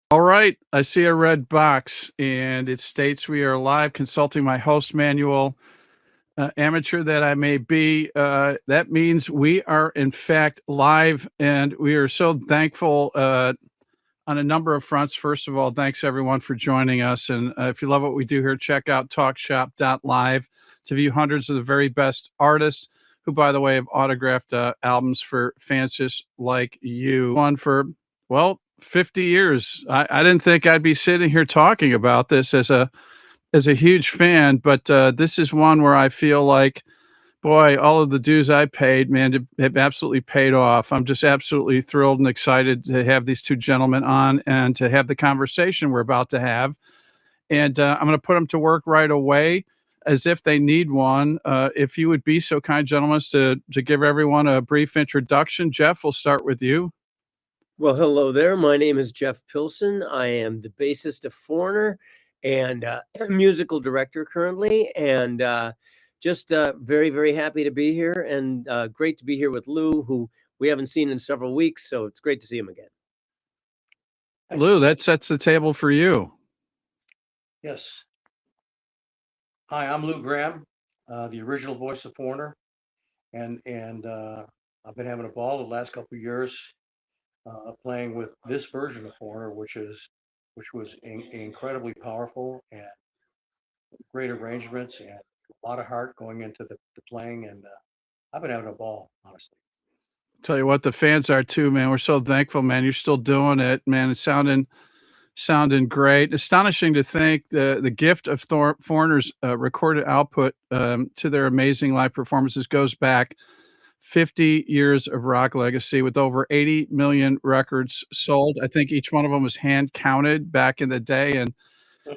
All right, I see a red box and it states we are live consulting my host manual. Amateur that I may be, that means we are in fact live and we are so thankful on a number of fronts. First of all, thanks everyone for joining us. And if you love what we do here, check out talkshop.live to view hundreds of the very best artists who, by the way, have autographed albums for fans just like you. One for, well, 50 years. I didn't think I'd be sitting here talking about this as a huge fan, but this is one where I feel like, boy, all of the dues I paid, man, have absolutely paid off. I'm just absolutely thrilled and excited to have these two gentlemen on and to have the conversation we're about to have. And I'm going to put them to work right away as if they need one. If you would be so kind, gentlemen, to give everyone a brief introduction. Jeff, we'll start with you. Well, hello there. My name is Jeff Pilson. I am the bassist of Foreigner and musical director currently. And just very, very happy to be here and great to be here with Lou, who we haven't seen in several weeks. So it's great to see him again. Lou, that sets the table for you. Yes. Hi, I'm Lou Gramm, the original voice of Foreigner. And I've been having a ball the last couple of years playing with this version of Foreigner, which was incredibly powerful and great arrangements and a lot of heart going into the playing. And I've been having a ball, honestly. Tell you what, the fans are too, man. We're so thankful, man. You're still doing it, man. It's sounding great. Astonishing to think the gift of Foreigner's recorded output to their amazing live performances goes back 50 years of rock legacy with over 80 million records sold. I think each one of them was hand counted back in the day, and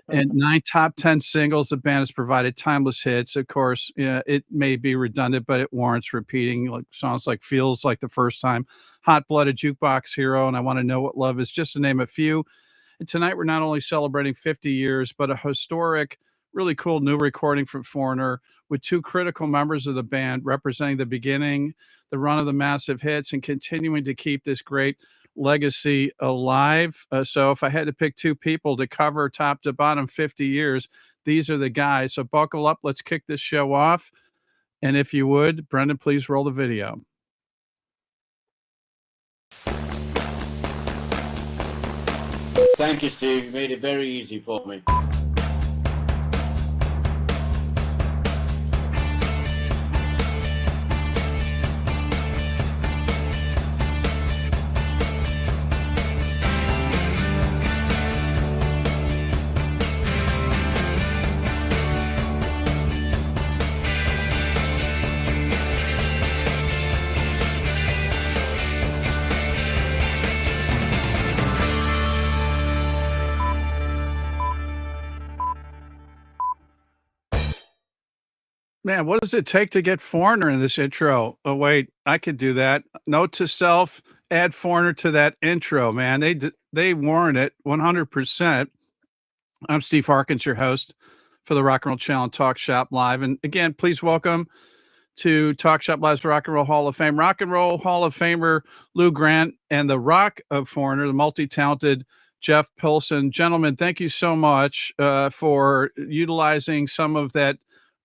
9 top 10 singles. The band has provided timeless hits. Of course, it may be redundant, but it warrants repeating. Like songs like "Feels Like the First Time," "Hot Blooded," "Juke Box Hero," and "I Want to Know What Love Is," just to name a few. And tonight we're not only celebrating 50 years, but a historic, really cool new recording from Foreigner with two critical members of the band representing the beginning, the run of the massive hits, and continuing to keep this great legacy alive. So if I had to pick two people to cover top to bottom 50 years, these are the guys. So buckle up. Let's kick this show off. And if you would, Brendan, please roll the video. Thank you, Steve. You made it very easy for me. Man, what does it take to get Foreigner in this intro? Oh, wait, I could do that. Note to self, add Foreigner to that intro, man. They warrant it 100%. I'm Steve Harkins, your host for the Rock and Roll Channel Talk Shop Live. And again, please welcome to Talk Shop Live's Rock and Roll Hall of Fame, Rock and Roll Hall of Famer Lou Gramm, and the Rock of Foreigner, the multi-talented Jeff Pilson. Gentlemen, thank you so much for utilizing some of that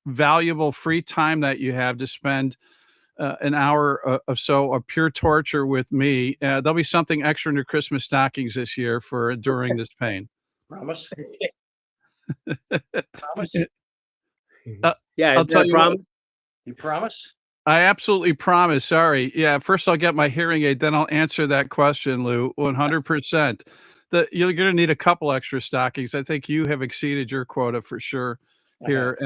valuable free time that you have to spend an hour or so of pure torture with me. There'll be something extra in your Christmas stockings this year for enduring this pain. Promise? Promise? Yeah, I'll tell you what, You promise? I absolutely promise. Sorry. Yeah, first I'll get my hearing aid, then I'll answer that question, Lou, 100%. You're going to need a couple extra stockings. I think you have exceeded your quota for sure here.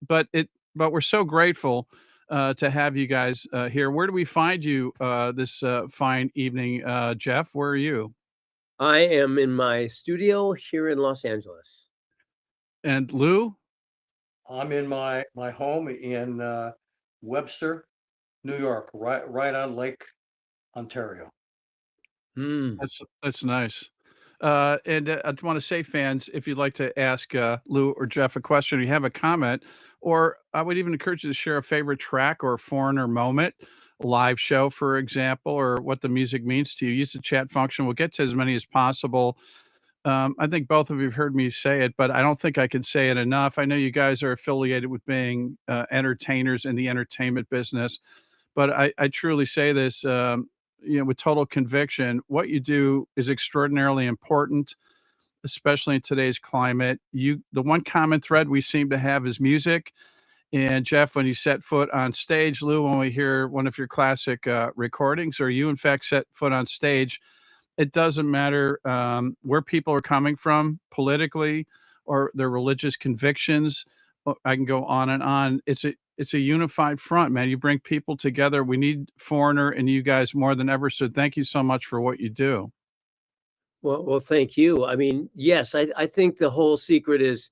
But we're so grateful to have you guys here. Where do we find you this fine evening, Jeff? Where are you? I am in my studio here in Los Angeles. And Lou? I'm in my home in Webster, New York, right on Lake Ontario. That's nice. And I want to say, fans, if you'd like to ask Lou or Jeff a question, or you have a comment, or I would even encourage you to share a favorite track or Foreigner moment, a live show, for example, or what the music means to you. Use the chat function. We'll get to as many as possible. I think both of you have heard me say it, but I don't think I can say it enough. I know you guys are affiliated with being entertainers in the entertainment business, but I truly say this, with total conviction. What you do is extraordinarily important, especially in today's climate. The one common thread we seem to have is music. And Jeff, when you set foot on stage, Lou, when we hear one of your classic recordings, or you in fact set foot on stage, it doesn't matter where people are coming from politically or their religious convictions. I can go on and on. It's a unified front, man. You bring people together. We need Foreigner and you guys more than ever. So thank you so much for what you do. Well, thank you. I mean, yes, I think the whole secret is,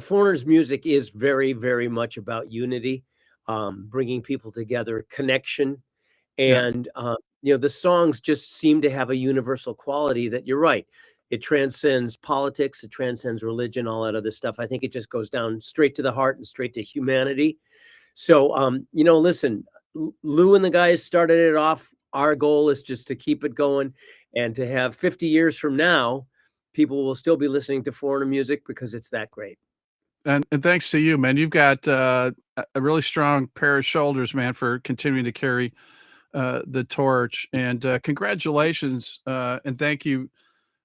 Foreigner's music is very, very much about unity, bringing people together, connection. Yeah. And, the songs just seem to have a universal quality that you're right. It transcends politics, it transcends religion, all that other stuff. I think it just goes down straight to the heart and straight to humanity. So, listen, Lou and the guys started it off. Our goal is just to keep it going and to have 50 years from now, people will still be listening to Foreigner music because it's that great. And thanks to you, man. You've got a really strong pair of shoulders, man, for continuing to carry the torch. And congratulations, and thank you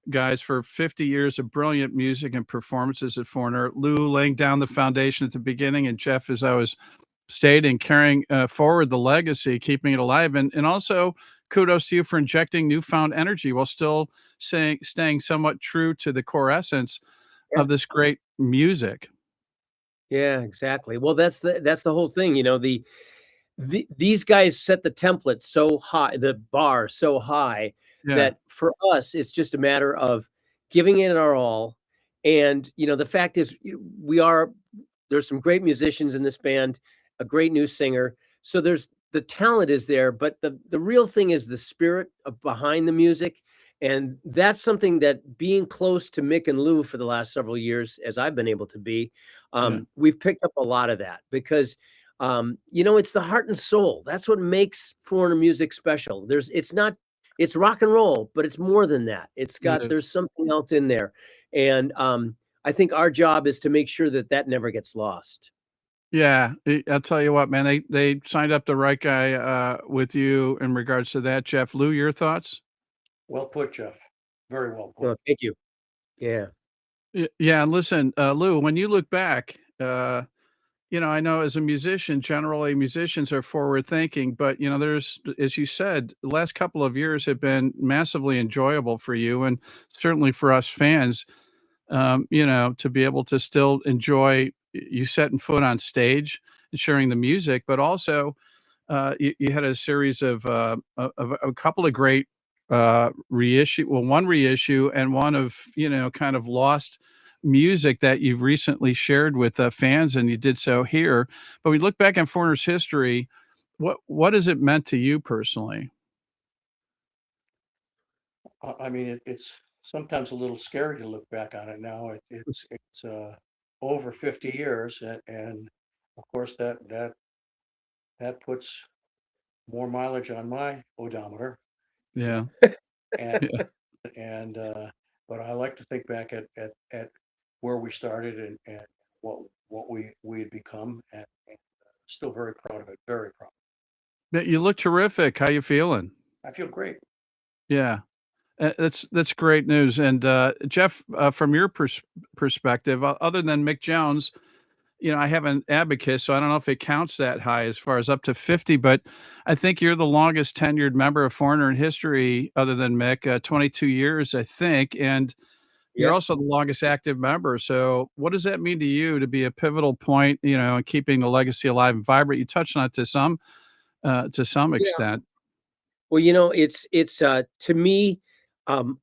guys for 50 years of brilliant music and performances at Foreigner. Lou laying down the foundation at the beginning, and Jeff, as I was stating, carrying forward the legacy, keeping it alive. And also kudos to you for injecting newfound energy while still staying somewhat true to the core essence Yeah. of this great music. Yeah, exactly. Well, that's the whole thing, these guys set the template so high, the bar so high Yeah. that for us, it's just a matter of giving it our all. And, the fact is there's some great musicians in this band, a great new singer. So the talent is there, but the real thing is the spirit behind the music. And that's something that being close to Mick and Lou for the last several years, as I've been able to be, Yeah. we've picked up a lot of that because it's the heart and soul. That's what makes Foreigner music special. It's rock and roll, but it's more than that. It is. There's something else in there. And I think our job is to make sure that that never gets lost. Yeah, I'll tell you what, man, they signed up the right guy with you in regards to that, Jeff. Lou, your thoughts? Well put, Jeff. Very well put. Well, thank you. Yeah. Yeah, and listen, Lou, when you look back, I know as a musician, generally musicians are forward thinking, but there's, as you said, the last couple of years have been massively enjoyable for you and certainly for us fans. To be able to still enjoy you setting foot on stage and sharing the music, but also you had a series of a couple of great one reissue and one of kind of lost music that you've recently shared with fans, and you did so here. But we look back on Foreigner's history. What has it meant to you personally? I mean, it's sometimes a little scary to look back on it now. It's over 50 years, and of course that puts more mileage on my odometer. Yeah. And Yeah. and but I like to think back at where we started and what we had become, and still very proud of it. Very proud. You look terrific. How you feeling? I feel great. Yeah. That's great news. And Jeff, from your perspective, other than Mick Jones, I have an abacus, so I don't know if it counts that high as far as up to 50, but I think you're the longest tenured member of Foreigner in history, other than Mick, 22 years, I think, and you're Yeah. also the longest active member. So, what does that mean to you to be a pivotal point, in keeping the legacy alive and vibrant? You touched on it to some extent. Well, to me,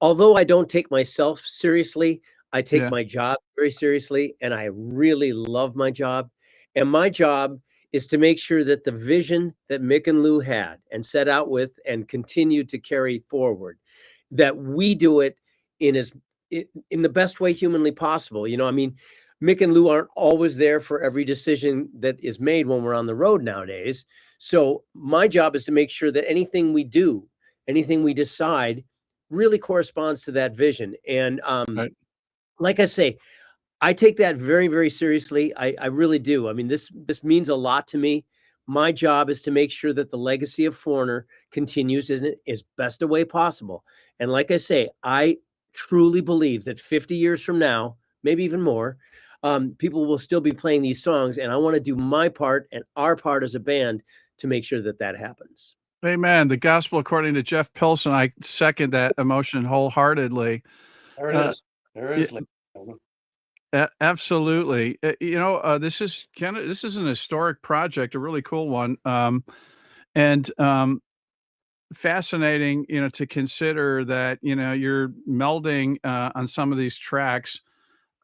although I don't take myself seriously, I take Yeah, my job very seriously, and I really love my job. And my job is to make sure that the vision that Mick and Lou had and set out with and continue to carry forward, that we do it in as in the best way humanly possible. I mean, Mick and Lou aren't always there for every decision that is made when we're on the road nowadays. So my job is to make sure that anything we do, anything we decide, really corresponds to that vision. And Right. like I say, I take that very, very seriously. I really do. I mean, this means a lot to me. My job is to make sure that the legacy of Foreigner continues in as best a way possible. And like I say, I truly believe that 50 years from now, maybe even more, people will still be playing these songs. And I want to do my part and our part as a band to make sure that that happens. Amen. The gospel according to Jeff Pilson. I second that emotion wholeheartedly. There it Uh, is. There it y- is, ladies and gentlemen. Absolutely. This is this is an historic project, a really cool one. And fascinating, to consider that, you're melding on some of these tracks,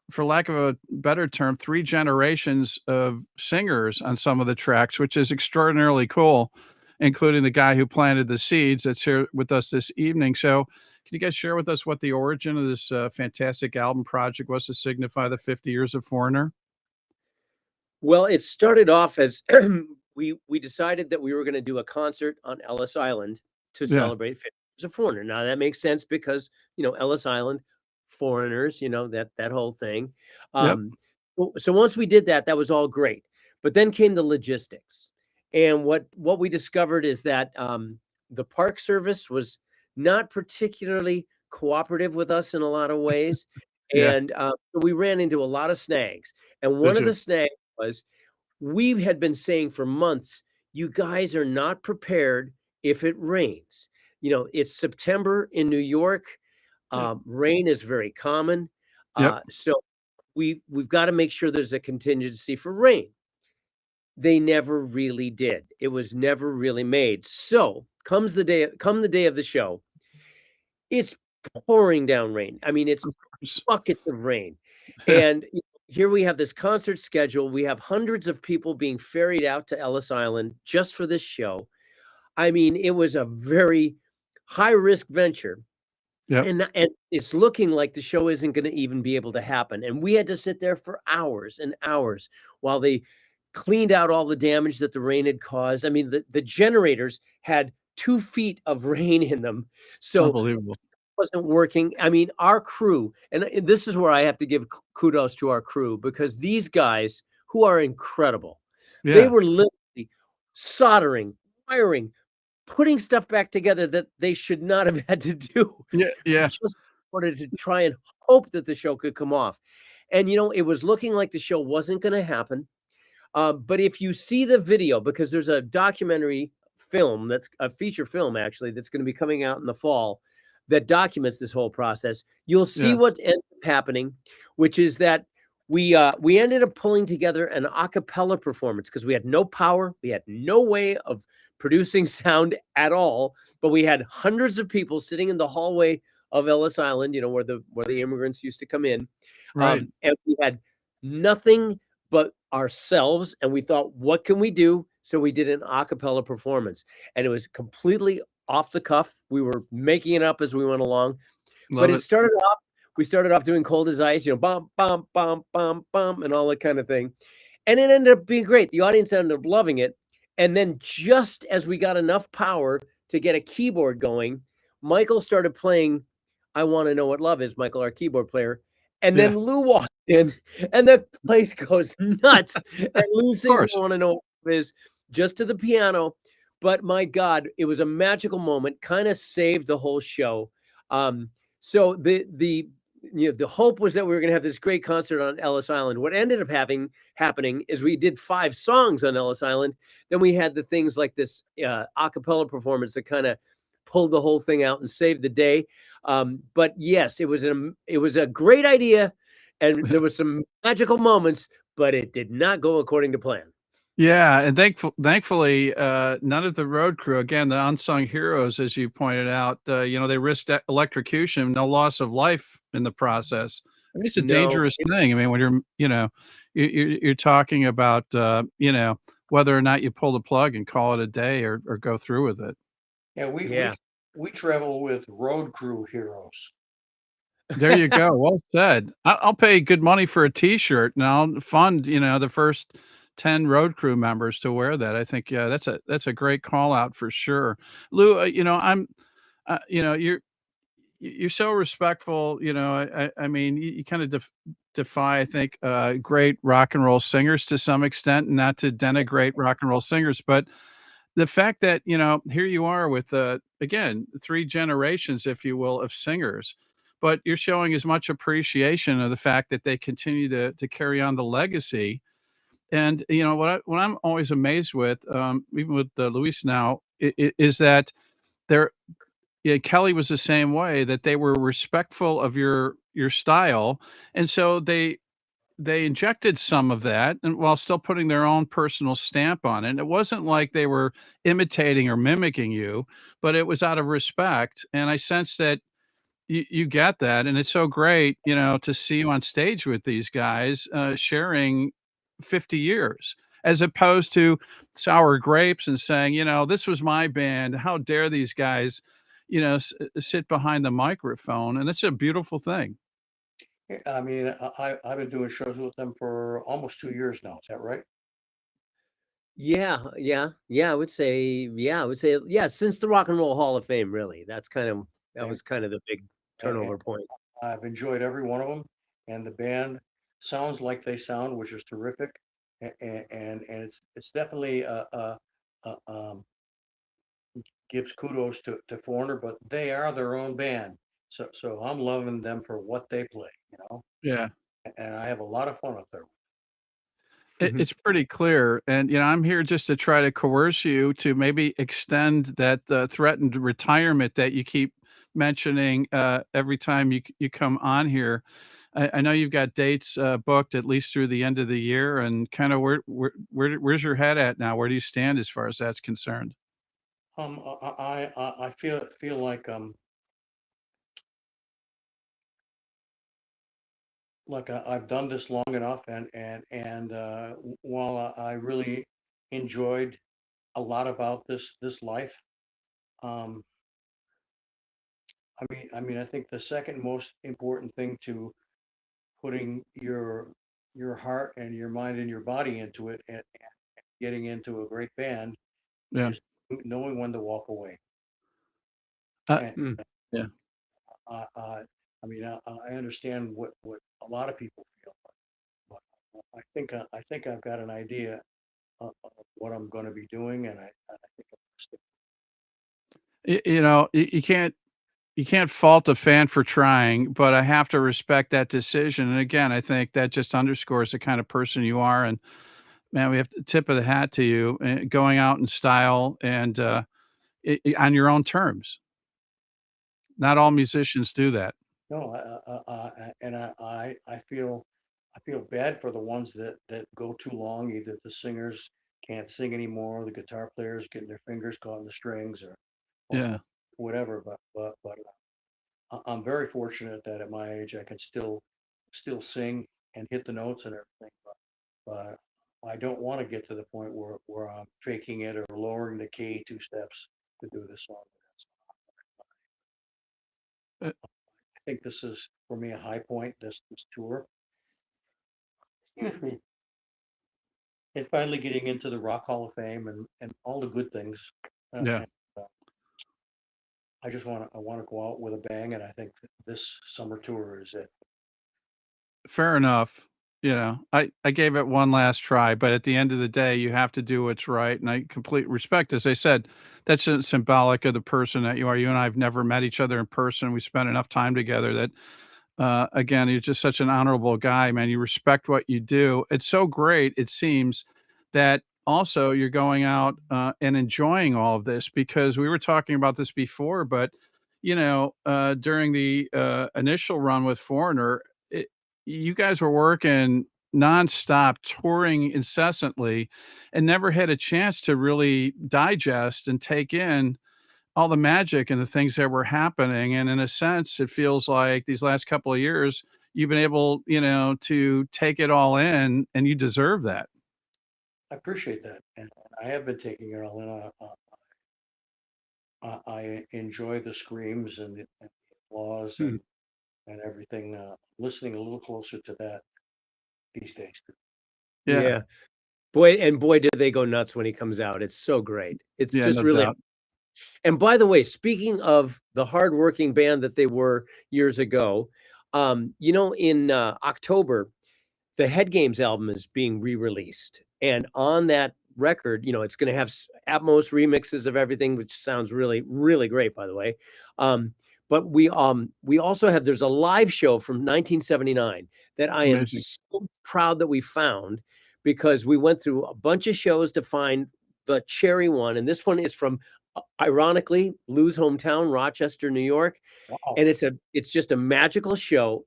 for lack of a better term, 3 generations of singers on some of the tracks, which is extraordinarily cool, including the guy who planted the seeds that's here with us this evening. So, can you guys share with us what the origin of this fantastic album project was to signify the 50 years of Foreigner? Well, it started off as we decided that we were going to do a concert on Ellis Island to Yeah. celebrate 50 years of Foreigner. Now that makes sense because Ellis Island, foreigners, that whole thing. Yep. So once we did that, that was all great. But then came the logistics, and what we discovered is that the Park Service was not particularly cooperative with us in a lot of ways, Yeah. and we ran into a lot of snags. And one Did of you? the snags was we had been saying for months, you guys are not prepared if it rains. It's September in New York. Yep. Rain is very common. Yep. So we've got to make sure there's a contingency for rain. They never really did. It was never really made. So come the day of the show, it's pouring down rain. I mean, it's Of course. buckets of rain. And here we have this concert schedule. We have hundreds of people being ferried out to Ellis Island just for this show. I mean, it was a very high risk venture. Yep. And it's looking like the show isn't going to even be able to happen. And we had to sit there for hours and hours while they cleaned out all the damage that the rain had caused. I mean, the generators had 2 feet of rain in them. So Unbelievable. wasn't working. I mean, our crew, and this is where I have to give kudos to our crew, because these guys who are incredible, they Yeah. were literally soldering, wiring, putting stuff back together that they should not have had to do Yeah. Yeah. just in order to try and hope that the show could come off. And, it was looking like the show wasn't going to happen. But if you see the video, because there's a documentary film, that's a feature film actually, that's going to be coming out in the fall, that documents this whole process, you'll see Yeah. what ended up happening, which is that we ended up pulling together an a cappella performance because we had no power, we had no way of producing sound at all, but we had hundreds of people sitting in the hallway of Ellis Island, where the immigrants used to come in, Right. and we had nothing but ourselves, and we thought, what can we do? So we did an a cappella performance, and it was completely off the cuff. We were making it up as we went along, but Love it. we started off doing Cold as Ice, bum, bum, bum, bum, bum, and all that kind of thing. And it ended up being great. The audience ended up loving it. And then just as we got enough power to get a keyboard going, Michael started playing I Want to Know What Love Is, Michael, our keyboard player. And then Yeah. Lou walked in, and the place goes nuts. And Lou sings course. I Want to Know What Love Is just to the piano. But my God, it was a magical moment, kind of saved the whole show. So the hope was that we were going to have this great concert on Ellis Island. What ended up happening is we did 5 songs on Ellis Island. Then we had the things like this a cappella performance that kind of pulled the whole thing out and saved the day. But yes, it was a great idea, and there was some magical moments, but it did not go according to plan. Yeah, and thankfully, none of the road crew, again, the unsung heroes, as you pointed out, they risked electrocution, no loss of life in the process. I mean, it's a No, dangerous thing. I mean, when you're talking about, whether or not you pull the plug and call it a day or go through with it. Yeah, yeah. we travel with road crew heroes. There you go. Well said. I'll pay good money for a T-shirt, and I'll fund, the first 10 road crew members to wear that. I think, yeah, that's a great call out for sure. Lou, I'm, you're you're so respectful, you know, I mean, you kind of defy, I think, great rock and roll singers to some extent, not to denigrate rock and roll singers, but the fact that, you know, here you are with, again, 3 generations, if you will, of singers, but you're showing as much appreciation of the fact that they continue to carry on the legacy. And, you know, what I'm always amazed with, even with, Luis now, is that they're yeah, Kelly was the same way, that they were respectful of your style, and so they injected some of that and while still putting their own personal stamp on it. It wasn't like they were imitating or mimicking you, but it was out of respect, and I sense that you get that, and it's so great, you know, to see you on stage with these guys, sharing 50 years, as opposed to sour grapes and saying, you know, "This was my band. How dare these guys, you know, sit behind the microphone," and it's a beautiful thing. I mean, I've been doing shows with them for almost 2 years now. Is that right? Yeah. I would say, yeah, since the Rock and Roll Hall of Fame, really. That And was kind of the big and turnover point. I've enjoyed every one of them, and the band sounds like they sound, which is terrific. And it's definitely gives kudos to Foreigner, but they are their own band. So I'm loving them for what they play, you know, Yeah. and I have a lot of fun up there. Mhm. It's pretty clear, and, you know, I'm here just to try to coerce you to maybe extend that, threatened retirement that you keep mentioning, every time you come on here. I know you've got dates, booked at least through the end of the year, and kinda where's your head at now? Where do you stand as far as that's concerned? I feel like I've done this long enough, and while I really enjoyed a lot about this life, um, I think the second most important thing to putting your heart and your mind and your body into it, and getting into a great band, Yeah. is knowing when to walk away. Uh, And Mm. yeah. I, I, I understand what a lot of people feel, but I think I've got an idea of what I'm going to be doing, and I think I'm gonna stick. You know, you can't fault a fan for trying, but I have to respect that decision, and again, I think that just underscores the kind of person you are, and, man, we have to tip of the hat to you, going out in style and, I on your own terms. Not all musicians do that. No, and I feel bad for the ones that go too long. Either the singers can't sing anymore, the guitar players getting their fingers caught in the strings, or Yeah. whatever. But I'm very fortunate that at my age I can still sing and hit the notes and everything. But I don't want to get to the point where I'm faking it or lowering the key 2 steps to do this song. Uh, I think this is for me a high point. This tour. Excuse me. And finally getting into the Rock Hall of Fame and all the good things. yeah. And I want to go out with a bang, and I think that this summer tour is it. Fair enough. You know, I gave it one last try, but at the end of the day, you have to do what's right, and I complete respect. As I said, that's symbolic of the person that you are. You and I have never met each other in person. We spent enough time together that, again, you're just such an honorable guy, man. You respect what you do. It's so great, it seems, that also you're going out, and enjoying all of this because we were talking about this before, but, you know, during the, initial run with Foreigner, you guys were working nonstop, touring incessantly, and never had a chance to really digest and take in all the magic and the things that were happening. And in a sense, it feels like these last couple of years, you've been able, you know, to take it all in, and you deserve that. I appreciate that, and I have been taking it all in. I enjoy the screams and the applause Hmm. and everything. Listening a little closer to that these days. Yeah. Yeah. Boy, do they go nuts when he comes out. It's so great. It's Yeah, just no really doubt. And by the way, speaking of the hardworking band that they were years ago, in October, the Head Games album is being re-released, and on that record, it's going to have Atmos remixes of everything, which sounds really, really great, by the way. But we also have there's a live show from 1979 that I am Amazing. so proud that we found because we went through a bunch of shows to find the cherry one, and this one is from, ironically, Lou's hometown, Rochester, New York, Wow. and it's just a magical show.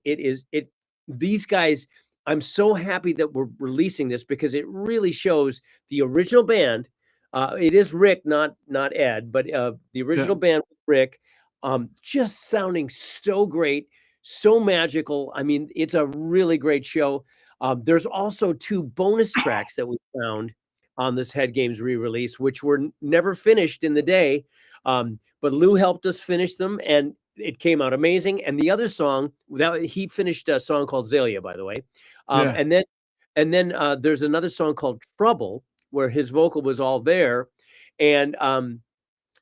These guys. I'm so happy that we're releasing this because it really shows the original band. It is Rick, not Ed, but the original band, Rick, just sounding so great, so magical. I mean, it's a really great show. There's also 2 bonus tracks that we found on this Head Games re-release, which were never finished in the day. But Lou helped us finish them, and it came out amazing. And the other song, he finished a song called Zalia, by the way. Yeah. And then there's another song called Trouble, where his vocal was all there. And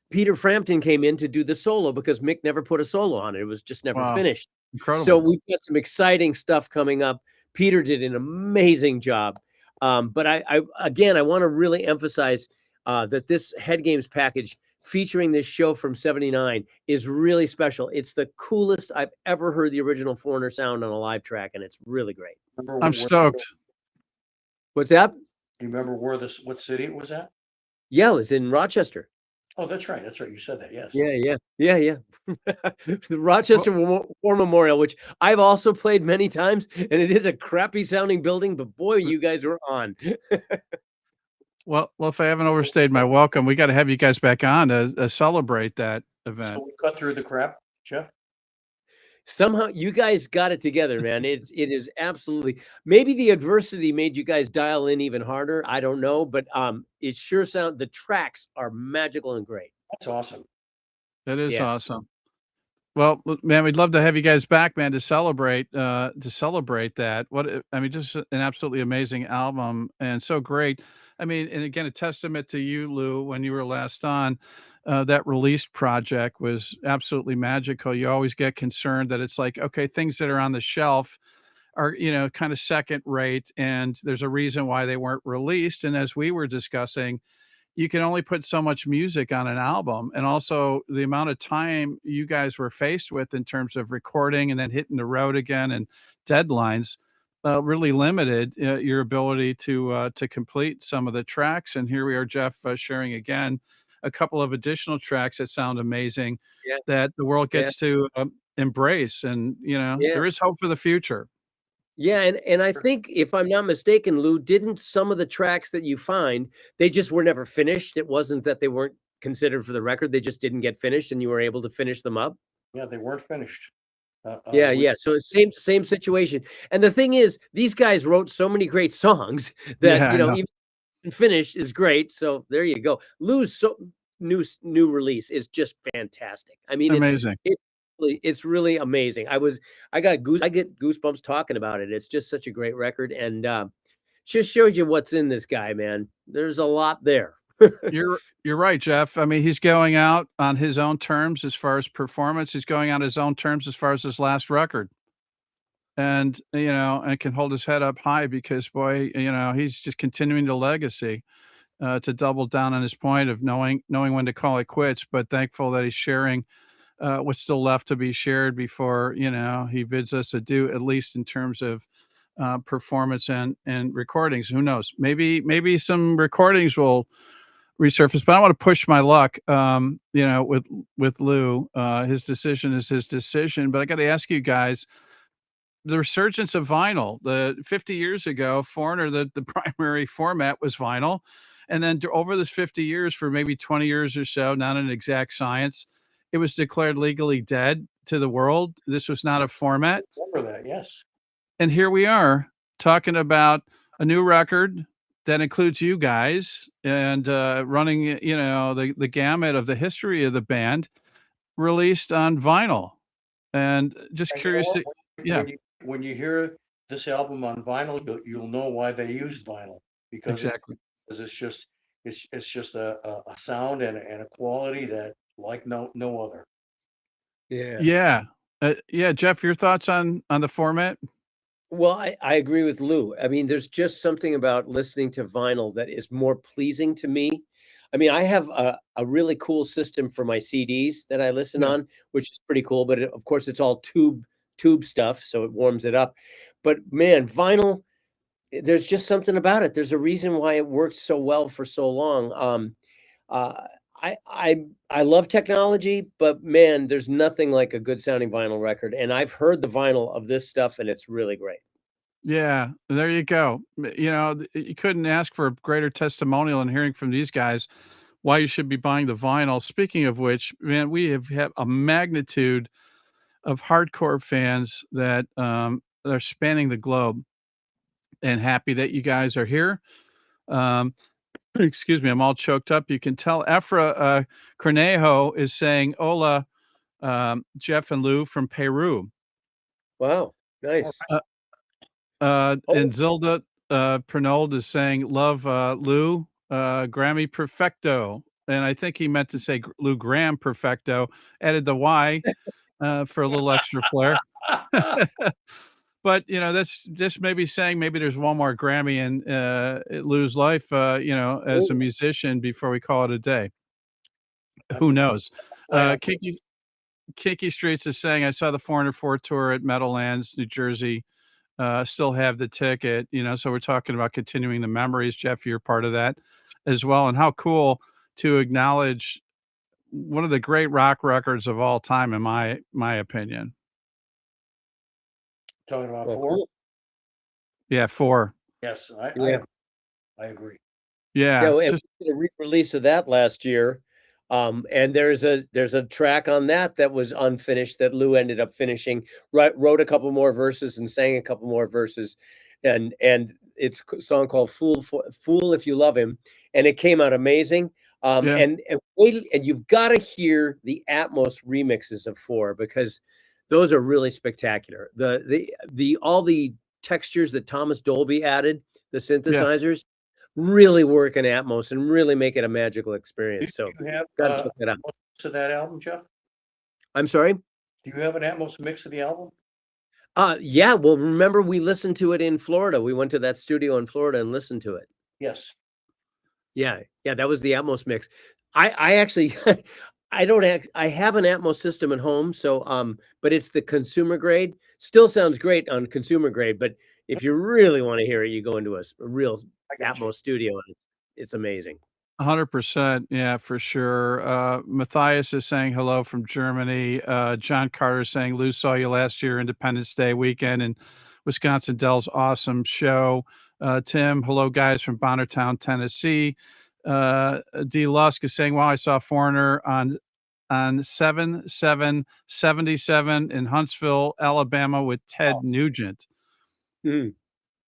Peter Frampton came in to do the solo because Mick never put a solo on it. It was just never Wow. finished. Incredible. So we've got some exciting stuff coming up. Peter did an amazing job. But I want to really emphasize that this Head Games package featuring this show from 79 is really special. It's the coolest I've ever heard the original Foreigner sound on a live track, and it's really great. Remember I'm where- stoked. What's that? You remember what city it was at? Yeah, it was in Rochester. Oh, that's right. That's right. You said that. Yes. Yeah. The Rochester War Memorial, which I've also played many times, and it is a crappy sounding building, but boy, you guys were on. Well, if I haven't overstayed my welcome, we got to have you guys back on to celebrate that event. So we cut through the crap, Jeff. Somehow you guys got it together, man. It is absolutely, maybe the adversity made you guys dial in even harder. I don't know, but it sure the tracks are magical and great. That's awesome. That is Yeah. awesome. Well, man, we'd love to have you guys back, man, to celebrate that. Just an absolutely amazing album and so great. I mean, and again, a testament to you, Lou, when you were last on. That release project was absolutely magical. You always get concerned that it's like, okay, things that are on the shelf are, kind of second rate, and there's a reason why they weren't released. And as we were discussing, you can only put so much music on an album, and also the amount of time you guys were faced with in terms of recording and then hitting the road again and deadlines really limited your ability to complete some of the tracks. And here we are, Jeff, sharing again a couple of additional tracks that sound amazing, Yeah. that the world gets to embrace. And there is hope for the future. Yeah, and I think, if I'm not mistaken, Lou, didn't some of the tracks that you find, they just were never finished? It wasn't that they weren't considered for the record, they just didn't get finished, and you were able to finish them up? Yeah, they weren't finished. Yeah. So it's same situation. And the thing is, these guys wrote so many great songs that, Yeah, I know. even finished is great. So there you go. Lou's new release is just fantastic. I mean, Amazing. it's really amazing. I get goosebumps talking about it. It's just such a great record, and just shows you what's in this guy, man. There's a lot there. You're right, Jeff. I mean, he's going out on his own terms as far as performance. He's going on his own terms as far as his last record. And, and can hold his head up high because, boy, he's just continuing the legacy to double down on his point of knowing when to call it quits, but thankful that he's sharing what's still left to be shared before, he bids us adieu, at least in terms of performance and recordings. Who knows? Maybe some recordings will resurface, but I want to push my luck, with Lou. His decision is his decision, but I got to ask you guys, the resurgence of vinyl. The 50 years ago, Foreigner, the primary format was vinyl. And then over this 50 years, for maybe 20 years or so, not an exact science, it was declared legally dead to the world. This was not a format. Remember that, yes. And here we are talking about a new record that includes you guys and running, the gamut of the history of the band, released on vinyl. And just And curious. you know what? When you hear this album on vinyl, you'll know why they used vinyl, because Exactly. it's just it's just a sound and a quality that like no other. Yeah. Yeah. Yeah, Jeff, your thoughts on the format? Well, I agree with Lou. I mean, there's just something about listening to vinyl that is more pleasing to me. I mean, I have a really cool system for my CDs that I listen Yeah. on, which is pretty cool. But of course, it's all tube stuff, so it warms it up. But man, vinyl, there's just something about it. There's a reason why it worked so well for so long. Uh, I love technology, but man, there's nothing like a good sounding vinyl record. And I've heard the vinyl of this stuff, and it's really great. Yeah, there you go. You know, you couldn't ask for a greater testimonial in hearing from these guys why you should be buying the vinyl. Speaking of which, man, we have a magnitude of hardcore fans that are spanning the globe, and happy that you guys are here. Um, excuse me, I'm all choked up. You can tell Efra Cornejo is saying hola, Jeff and Lou from Peru. Wow, nice. And Zilda Pernold is saying love Lou Grammy Perfecto. And I think he meant to say Lou Gramm Perfecto, added the Y for a little extra flair. But, you know, that's just maybe saying maybe there's one more Grammy in Lou's life, you know, as a Oh, musician before we call it a day. I Who mean, knows? I- Kinky Streets is saying, I saw the Foreigner 4 tour at Meadowlands, New Jersey. Still have the ticket, you know, so we're talking about continuing the memories. Jeff, you're part of that as well. And how cool to acknowledge one of the great rock records of all time, in my opinion. talking about well, four. cool. Yeah, 4. Yes, Yeah. I agree. Yeah, Yeah, and just we did a re-release of that last year. And there's a track on that that was unfinished that Lou ended up finishing. Wrote a couple more verses and sang a couple more verses, and it's a song called "Fool If You Love Him," and it came out amazing. yeah, And you've got to hear the Atmos remixes of Four because those are really spectacular. The all the textures that Thomas Dolby added, the yeah. synthesizers really work in Atmos and really make it a magical Do experience. So you have gotta check that out. Atmos mix of that album, Jeff? I'm sorry? Do you have an Atmos mix of the album? Yeah, well, remember we listened to it in Florida. We went to that studio in Florida and listened to it. Yes. Yeah, yeah, that was the Atmos mix. I actually I have an Atmos system at home, so but it's the consumer grade. Still sounds great on consumer grade, but if you really want to hear it, you go into a real I got you. Atmos studio and it's amazing. 100%. Yeah, for sure. Matthias is saying hello from Germany. John Carter saying Lou saw you last year, Independence Day weekend in Wisconsin Dells. Awesome show. Tim, hello guys from Bonnertown, Tennessee. D. Lusk is saying, wow, I saw Foreigner on 7/7/77 in Huntsville, Alabama with Ted Nugent. Mhm.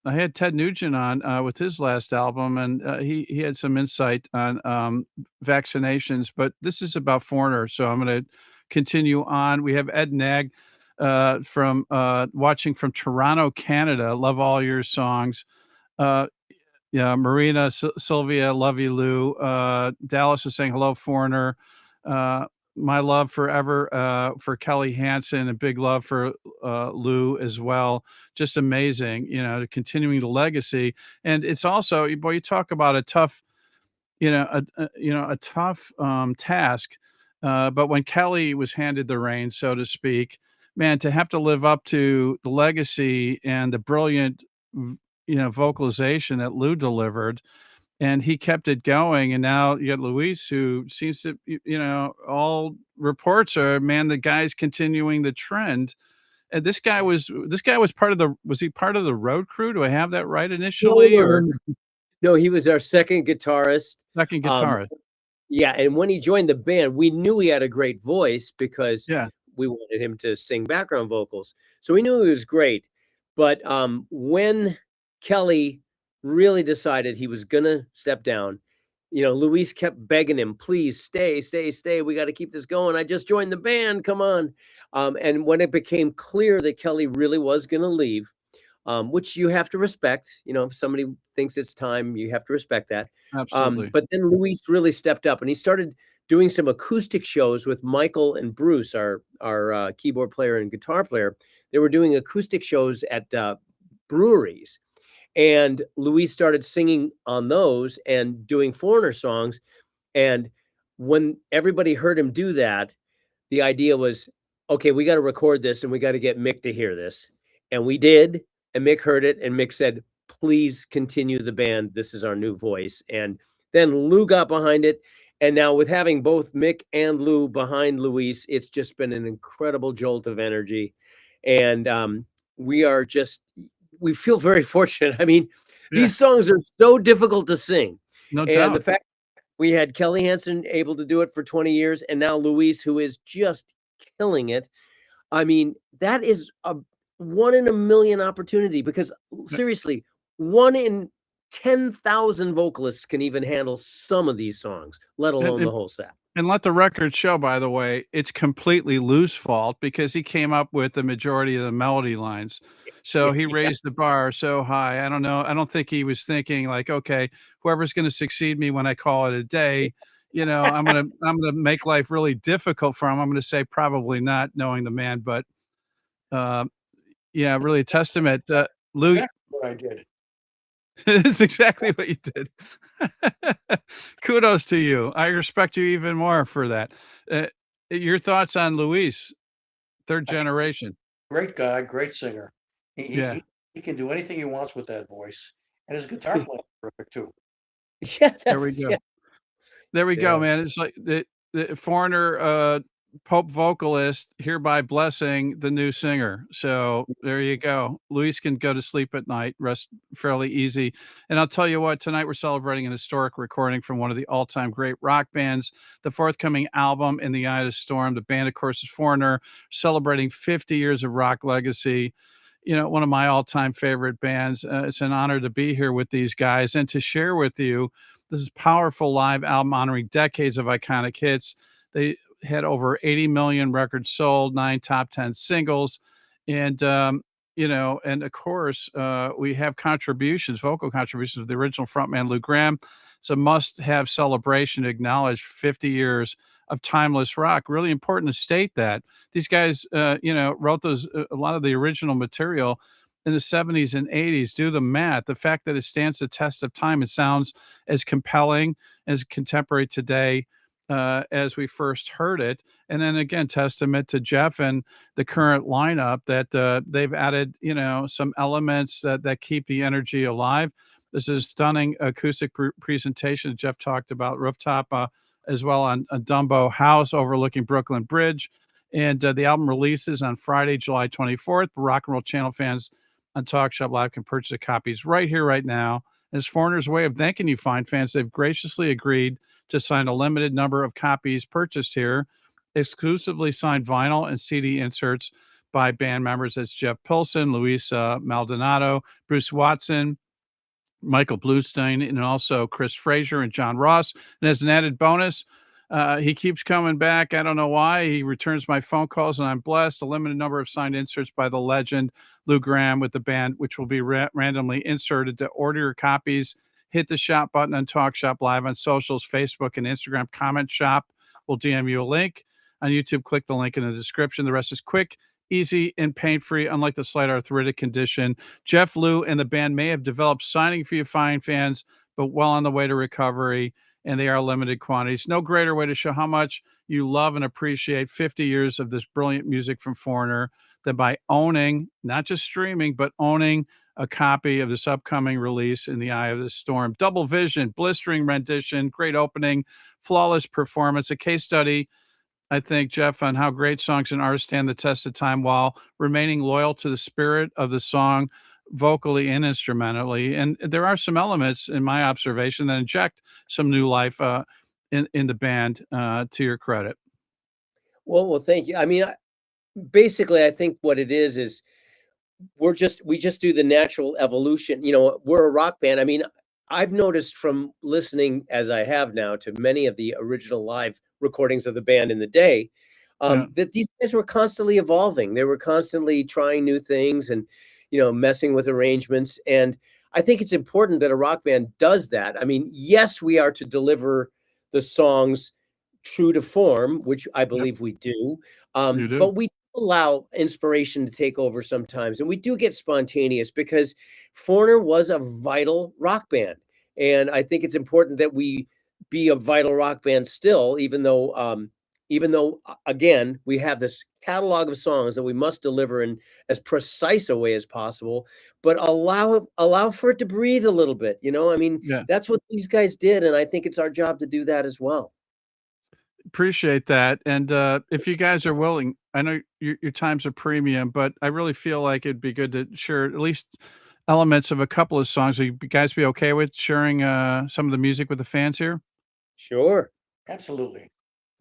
I had Ted Nugent on with his last album, and he had some insight on vaccinations. But this is about Foreigner, so I'm going to continue on. We have Ed Nag from watching from Toronto, Canada. Love all your songs. Uh, yeah, Marina, Sylvia, love you, Lou. Dallas is saying hello, Foreigner. Uh, my love forever for Kelly Hansen, and big love for Lou as well. Just amazing, you know, continuing the legacy. And it's also, boy, you talk about a tough, a tough task. But when Kelly was handed the reins, so to speak, man, to have to live up to the legacy and the brilliant, vocalization that Lou delivered, and he kept it going. And now you got Luis, who seems to, all reports are, man, the guy's continuing the trend. And this guy was was he part of the road crew? Do I have that right initially, or No, he was our second guitarist. second Um, guitarist? yeah, and when he joined the band, we knew he had a great voice because Yeah, we wanted him to sing background vocals. So we knew he was great. But when Kelly really decided he was gonna step down, Luis kept begging him, please stay, stay, stay. We got to keep this going. I just joined the band. Come on. And when it became clear that Kelly really was gonna leave, which you have to respect. You know, if somebody thinks it's time, you have to respect that. Absolutely. But then Luis really stepped up and he started doing some acoustic shows with Michael and Bruce, our keyboard player and guitar player. They were doing acoustic shows at breweries. And Luis started singing on those and doing Foreigner songs. And when everybody heard him do that, the idea was, okay, we got to record this and we got to get Mick to hear this. And we did. And Mick heard it. And Mick said, please continue the band. This is our new voice. And then Lou got behind it. And now with having both Mick and Lou behind Luis, it's just been an incredible jolt of energy. And we feel very fortunate. I mean, these songs are so difficult to sing. No And doubt. the fact we had Kelly Hansen able to do it for 20 years, and now Luis, who is just killing it. I mean, that is a 1 in a million opportunity, because seriously, 1 in 10,000 vocalists can even handle some of these songs, let alone the whole set. And let the record show, by the way, it's completely Lou's fault because he came up with the majority of the melody lines. So he raised the bar so high. I don't know. I don't think he was thinking like, okay, whoever's going to succeed me when I call it a day, you know, I'm gonna make life really difficult for him. I'm going to say probably not, knowing the man, but yeah, really a testament. Lou, Exactly what I did. it's exactly what you did. Kudos to you. I respect you even more for that. Your thoughts on Luis, third generation? Great guy, great singer. Yeah. He can do anything he wants with that voice, and his guitar player is terrific too. Yeah, There we go. There we go, man. It's like the Foreigner Pope vocalist hereby blessing the new singer. So there you go. Luis can go to sleep at night, rest fairly easy. And I'll tell you what, tonight we're celebrating an historic recording from one of the all-time great rock bands, the forthcoming album, In the Eye of the Storm. The band, of course, is Foreigner, celebrating 50 years of rock legacy. You know, one of my all-time favorite bands. It's an honor to be here with these guys and to share with you this powerful live album honoring decades of iconic hits. They had over 80 million records sold, 9 top 10 singles. And, you know, and of course, we have contributions, vocal contributions of the original frontman, Lou Gramm. It's a must-have celebration to acknowledge 50 years of timeless rock. Really important to state that. These guys, you know, wrote a lot of the original material in the 70s and 80s. Do the math. The fact that it stands the test of time, it sounds as compelling, as contemporary today as we first heard it. And then again, testament to Jeff and the current lineup that they've added, you know, some elements that keep the energy alive. This is a stunning acoustic presentation Jeff talked about, rooftop as well on a Dumbo House overlooking Brooklyn Bridge. And the album releases on Friday, July 24th. Rock and Roll Channel fans on Talk Shop Live can purchase the copies right here, right now. As Foreigner's way of thanking you fine fans, they've graciously agreed to sign a limited number of copies purchased here, exclusively signed vinyl and CD inserts by band members. That's Jeff Pilson, Luis Maldonado, Bruce Watson, Michael Bluestein, and also Chris Frazier and John Roth. And as an added bonus, he keeps coming back. I don't know why. He returns my phone calls, and I'm blessed. A limited number of signed inserts by the legend Lou Gramm with the band, which will be randomly inserted. To order your copies, hit the shop button on Talk Shop Live on socials, Facebook and Instagram. Comment shop. We'll DM you a link. On YouTube, click the link in the description. The rest is quick, easy, and pain-free, unlike the slight arthritic condition Jeff, Lou, and the band may have developed signing for you fine fans, but well on the way to recovery, and they are limited quantities. No greater way to show how much you love and appreciate 50 years of this brilliant music from Foreigner than by owning, not just streaming, but owning a copy of this upcoming release, In the Eye of the Storm. Double vision, blistering rendition, great opening, flawless performance, a case study, I think, Jeff, on how great songs and artists stand the test of time while remaining loyal to the spirit of the song, vocally and instrumentally. And there are some elements, in my observation, that inject some new life in the band, to your credit. Well, thank you. I mean, basically, I think what it is we just do the natural evolution. You know, we're a rock band. I mean, I've noticed from listening, as I have now, to many of the original live recordings of the band in the day, that these guys were constantly evolving. They were constantly trying new things. And, messing with arrangements. And I think it's important that a rock band does that. I mean, yes, we are to deliver the songs true to form, which I believe we do. You do. But we allow inspiration to take over sometimes, and we do get spontaneous because Foreigner was a vital rock band. And I think it's important that we be a vital rock band still, even though again, we have this catalog of songs that we must deliver in as precise a way as possible, but allow for it to breathe a little bit. I mean, Yeah. that's what these guys did, and I think it's our job to do that as well. Appreciate that. And if you guys are willing, I know your time's a premium, but I really feel like it'd be good to share at least elements of a couple of songs. Would you guys be okay with sharing some of the music with the fans here? Sure. Absolutely.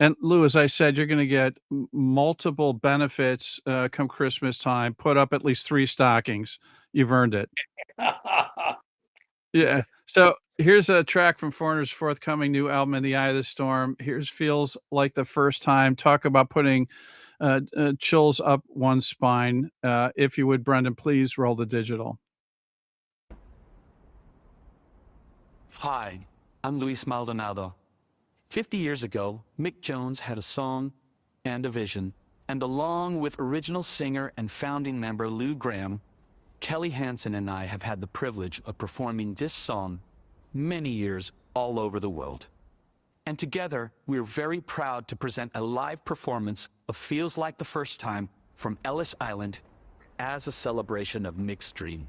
And Lou, as I said, you're going to get multiple benefits come Christmas time. Put up at least 3 stockings. You've earned it. Yeah. So here's a track from Foreigner's forthcoming new album, In the Eye of the Storm. Here's Feels Like the First Time. Talk about putting chills up one's spine. If you would, Brendan, please roll the digital. Hi, I'm Luis Maldonado. 50 years ago, Mick Jones had a song and a vision, and along with original singer and founding member Lou Gramm, Kelly Hansen and I have had the privilege of performing this song many years all over the world. And together, we're very proud to present a live performance of Feels Like the First Time from Ellis Island as a celebration of Mick's dream.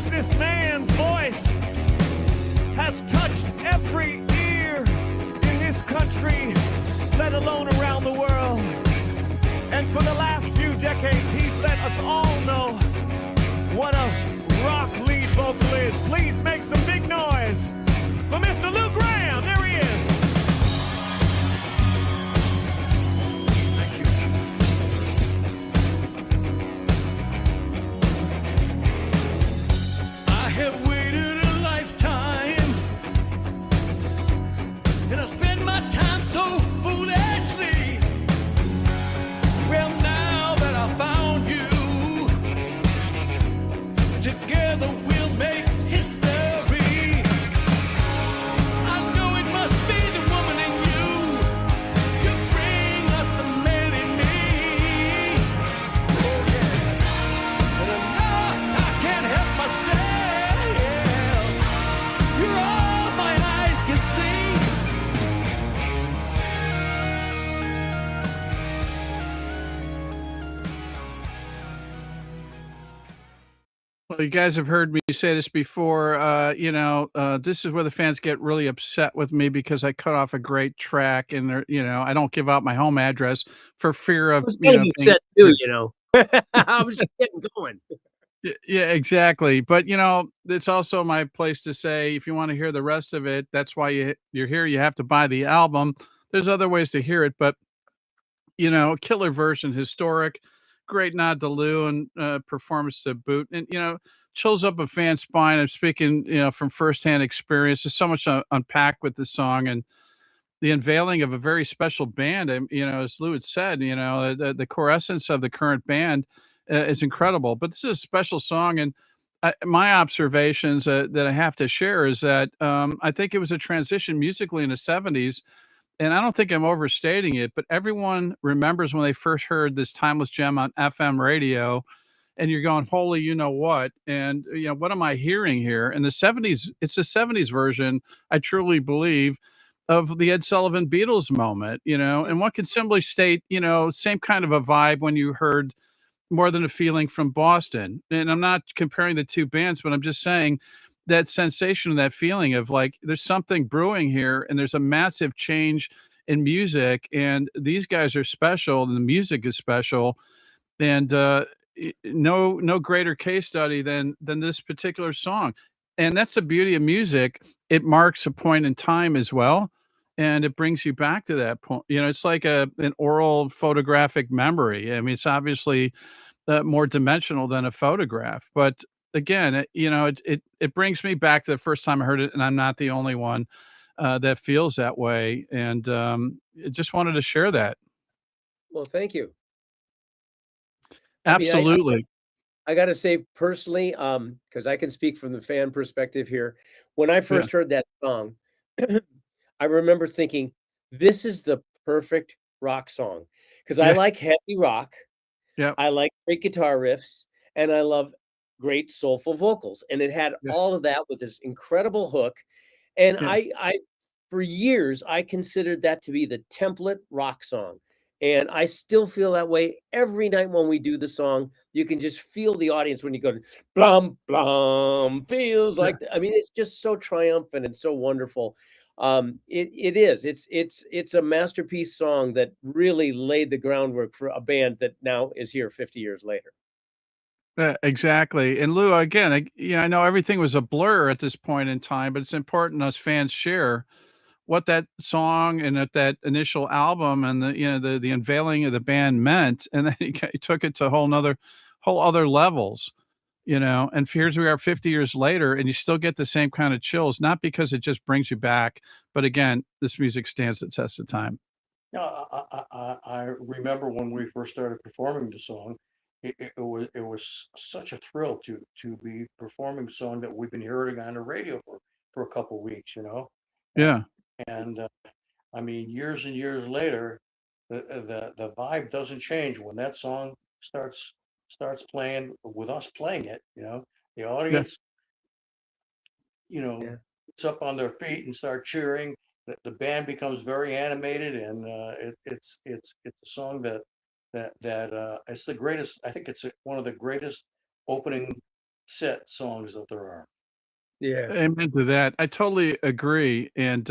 This man's voice has touched every ear in this country, let alone around the world. And for the last few decades, he's let us all know what a rock lead vocal is. Please make some big noise for Mr. Lou Gramm. There he is. Well, you guys have heard me say this before. This is where the fans get really upset with me because I cut off a great track, and I don't give out my home address for fear of I was getting upset too. I was just getting going. Yeah, exactly. But it's also my place to say, if you want to hear the rest of it, that's why you're here. You have to buy the album. there's other ways to hear it, but killer version, historic, great nod to Lou and performance to boot, and chills up a fan's spine. I'm speaking, from firsthand experience. There's so much to unpack with this song and the unveiling of a very special band. And as Lou had said, the core essence of the current band is incredible. But this is a special song, and my observations that I have to share is that I think it was a transition musically in the '70s, and I don't think I'm overstating it, but everyone remembers when they first heard this timeless gem on FM radio, and you're going, "Holy, you know what?" And what am I hearing here? In the '70s, it's the '70s version, I truly believe, of the Ed Sullivan Beatles moment, and one can simply state, same kind of a vibe when you heard More Than a Feeling from Boston. And I'm not comparing the two bands, but I'm just saying that sensation, that feeling of like there's something brewing here and there's a massive change in music, and these guys are special and the music is special. And no greater case study than this particular song. And that's the beauty of music. It marks a point in time as well, and it brings you back to that point. It's like an oral photographic memory. I mean, it's obviously more dimensional than a photograph, but again, it brings me back to the first time I heard it, and I'm not the only one that feels that way. And I just wanted to share that. Well, thank you. I mean, Absolutely. I got to say personally, because I can speak from the fan perspective here. When I Yeah. first heard that song, I remember thinking, this is the perfect rock song. Because I Yeah. like heavy rock, Yeah. I like great guitar riffs, and I love great soulful vocals. And it had Yeah. all of that with this incredible hook. And Yeah. I for years, I considered that to be the template rock song. And I still feel that way every night when we do the song. You can just feel the audience when you go, blum, blum, feels Yeah. like, I mean, it's just so triumphant and so wonderful. It is. It's a masterpiece song that really laid the groundwork for a band that now is here 50 years later. Exactly. And Lou, again, I know everything was a blur at this point in time, but it's important us fans share what that song and that initial album and the unveiling of the band meant, and then he took it to whole other levels, and here we are 50 years later, and you still get the same kind of chills, not because it just brings you back, but again, this music stands the test of time. Yeah, I remember when we first started performing the song, it was such a thrill to be performing a song that we've been hearing on the radio for a couple weeks, and Yeah. and I mean, years and years later, the vibe doesn't change when that song starts playing with us playing it. The Yeah. audience, Yeah. gets up on their feet and start cheering. The band becomes very animated, and it's a song that it's the greatest. I think it's one of the greatest opening set songs that there are. Yeah. Amen to that. I totally agree. And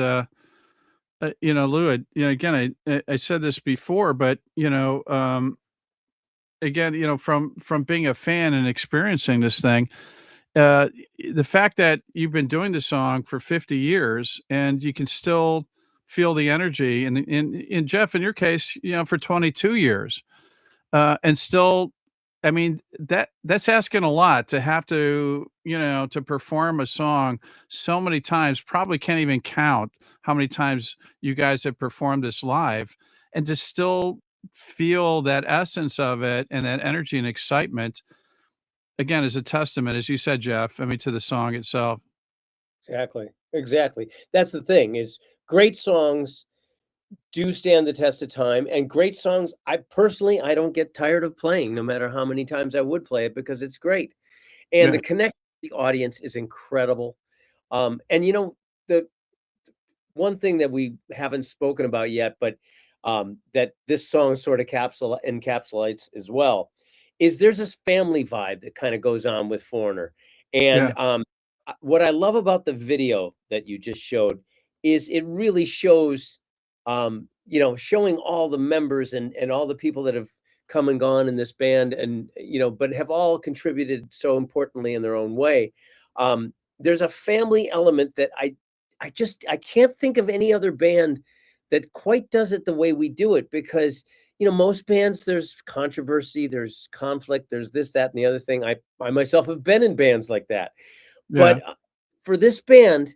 Lou, again, I said this before, but again, from being a fan and experiencing this thing, uh, the fact that you've been doing the song for 50 years and you can still feel the energy, and in Jeff, in your case, for 22 years, and still, I mean, that's asking a lot to have to perform a song so many times. Probably can't even count how many times you guys have performed this live, and to still feel that essence of it and that energy and excitement, again, is a testament, as you said, Jeff, I mean, to the song itself. Exactly. Exactly. That's the thing is great songs do stand the test of time, and great songs, I don't get tired of playing no matter how many times I would play it because it's great. And Yeah, the connection with the audience is incredible. And the one thing that we haven't spoken about yet, but that this song sort of encapsulates as well, is there's this family vibe that kind of goes on with Foreigner. And yeah, what I love about the video that you just showed is it really shows, showing all the members and all the people that have come and gone in this band, and but have all contributed so importantly in their own way. There's a family element that I can't think of any other band that quite does it the way we do it, because most bands, there's controversy, there's conflict, there's this, that, and the other thing. I myself have been in bands like that. Yeah. But for this band,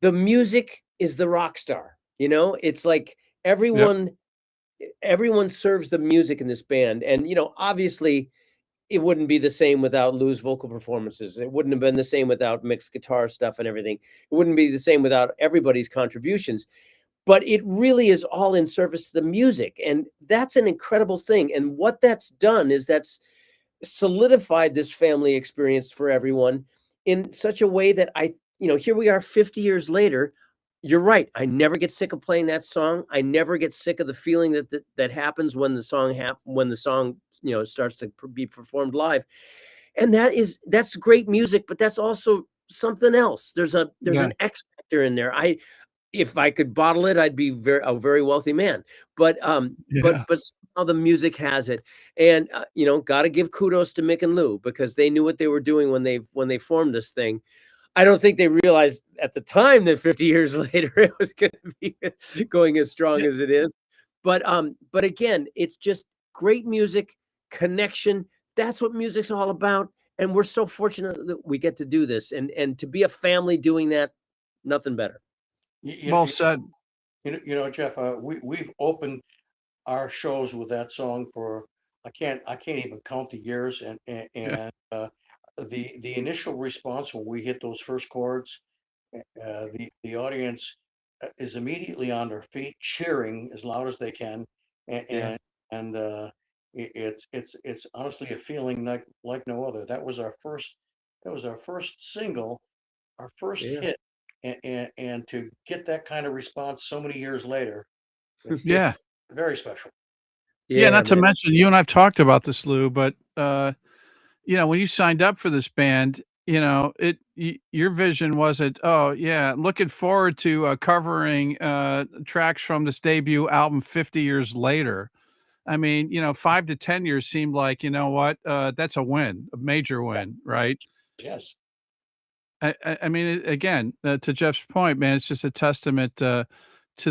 the music is the rock star. It's like Yep. everyone serves the music in this band. And obviously it wouldn't be the same without Lou's vocal performances. It wouldn't have been the same without mixed guitar stuff and everything. It wouldn't be the same without everybody's contributions. But it really is all in service to the music. And that's an incredible thing. And what that's done is that's solidified this family experience for everyone in such a way that here we are 50 years later. You're right. I never get sick of playing that song. I never get sick of the feeling that happens when the song starts to be performed live. And that's great music, but that's also something else. There's an X factor in there. If I could bottle it, I'd be a very wealthy man. But somehow the music has it. And got to give kudos to Mick and Lou, because they knew what they were doing when they formed this thing. I don't think they realized at the time that 50 years later it was going to be going as strong as it is. But again, it's just great music, connection. That's what music's all about. And we're so fortunate that we get to do this, and to be a family doing that, nothing better. Well said. Jeff, we've opened our shows with that song for I can't even count the years, and the initial response when we hit those first chords, the audience is immediately on their feet cheering as loud as they can, and it's honestly a feeling like no other. That was our first single, our first hit, and to get that kind of response so many years later, Yeah. very special. Yeah, not to mention, you and I've talked about this, Lou, but when you signed up for this band, your vision wasn't, oh yeah, looking forward to covering tracks from this debut album 50 years later. I mean, 5 to 10 years seemed like, that's a win, a major win, right? Yes. I mean, again, to Jeff's point, man, it's just a testament to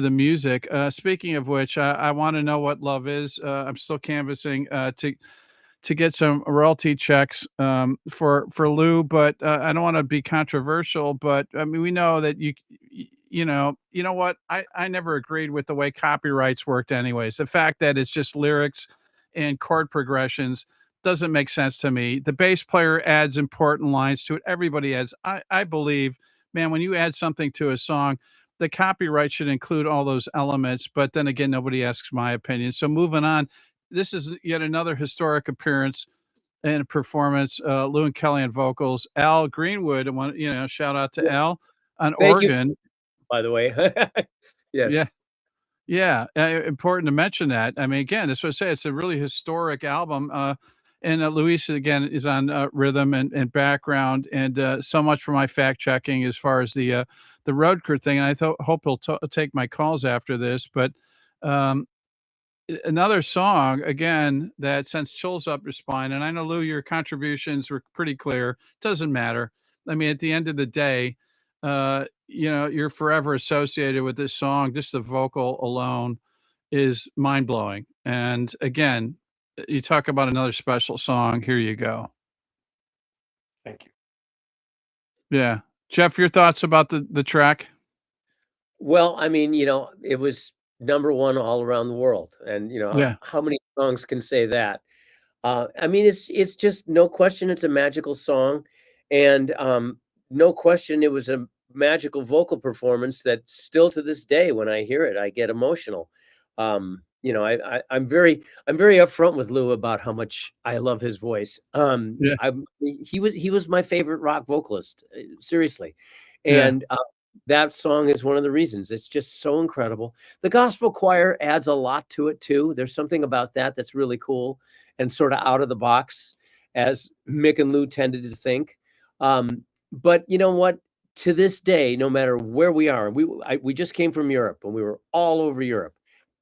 the music. Speaking of which, I want to know what love is. I'm still canvassing to get some royalty checks for Lou, but I don't want to be controversial. But I mean, we know that you know what? I never agreed with the way copyrights worked. Anyways, the fact that it's just lyrics and chord progressions doesn't make sense to me. The bass player adds important lines to it. Everybody adds. I believe, man, when you add something to a song, the copyright should include all those elements. But then again, nobody asks my opinion. So moving on, this is yet another historic appearance and performance. Lou and Kelly on vocals, Al Greenwood, and shout out to Al on organ. By the way, yes. Yeah, important to mention that. I mean, again, that's what I say. It's a really historic album. And Luis again is on rhythm and background, and so much for my fact checking as far as the road crew thing. And I hope he'll take my calls after this. But another song again that sends chills up your spine. And I know, Lou, your contributions were pretty clear. Doesn't matter. I mean, at the end of the day, you're forever associated with this song. Just the vocal alone is mind blowing. And again, you talk about another special song. Here you go. Thank you. Yeah. Jeff, your thoughts about the track? Well, I mean, it was number one all around the world. And, how many songs can say that? I mean, it's just no question. It's a magical song. And no question, it was a magical vocal performance that still to this day, when I hear it, I get emotional. I'm very upfront with Lou about how much I love his voice. He was my favorite rock vocalist, seriously. And that song is one of the reasons. It's just so incredible. The gospel choir adds a lot to it too. There's something about that that's really cool and sort of out of the box, as Mick and Lou tended to think. But you know what? To this day, no matter where we are, we just came from Europe, and we were all over Europe.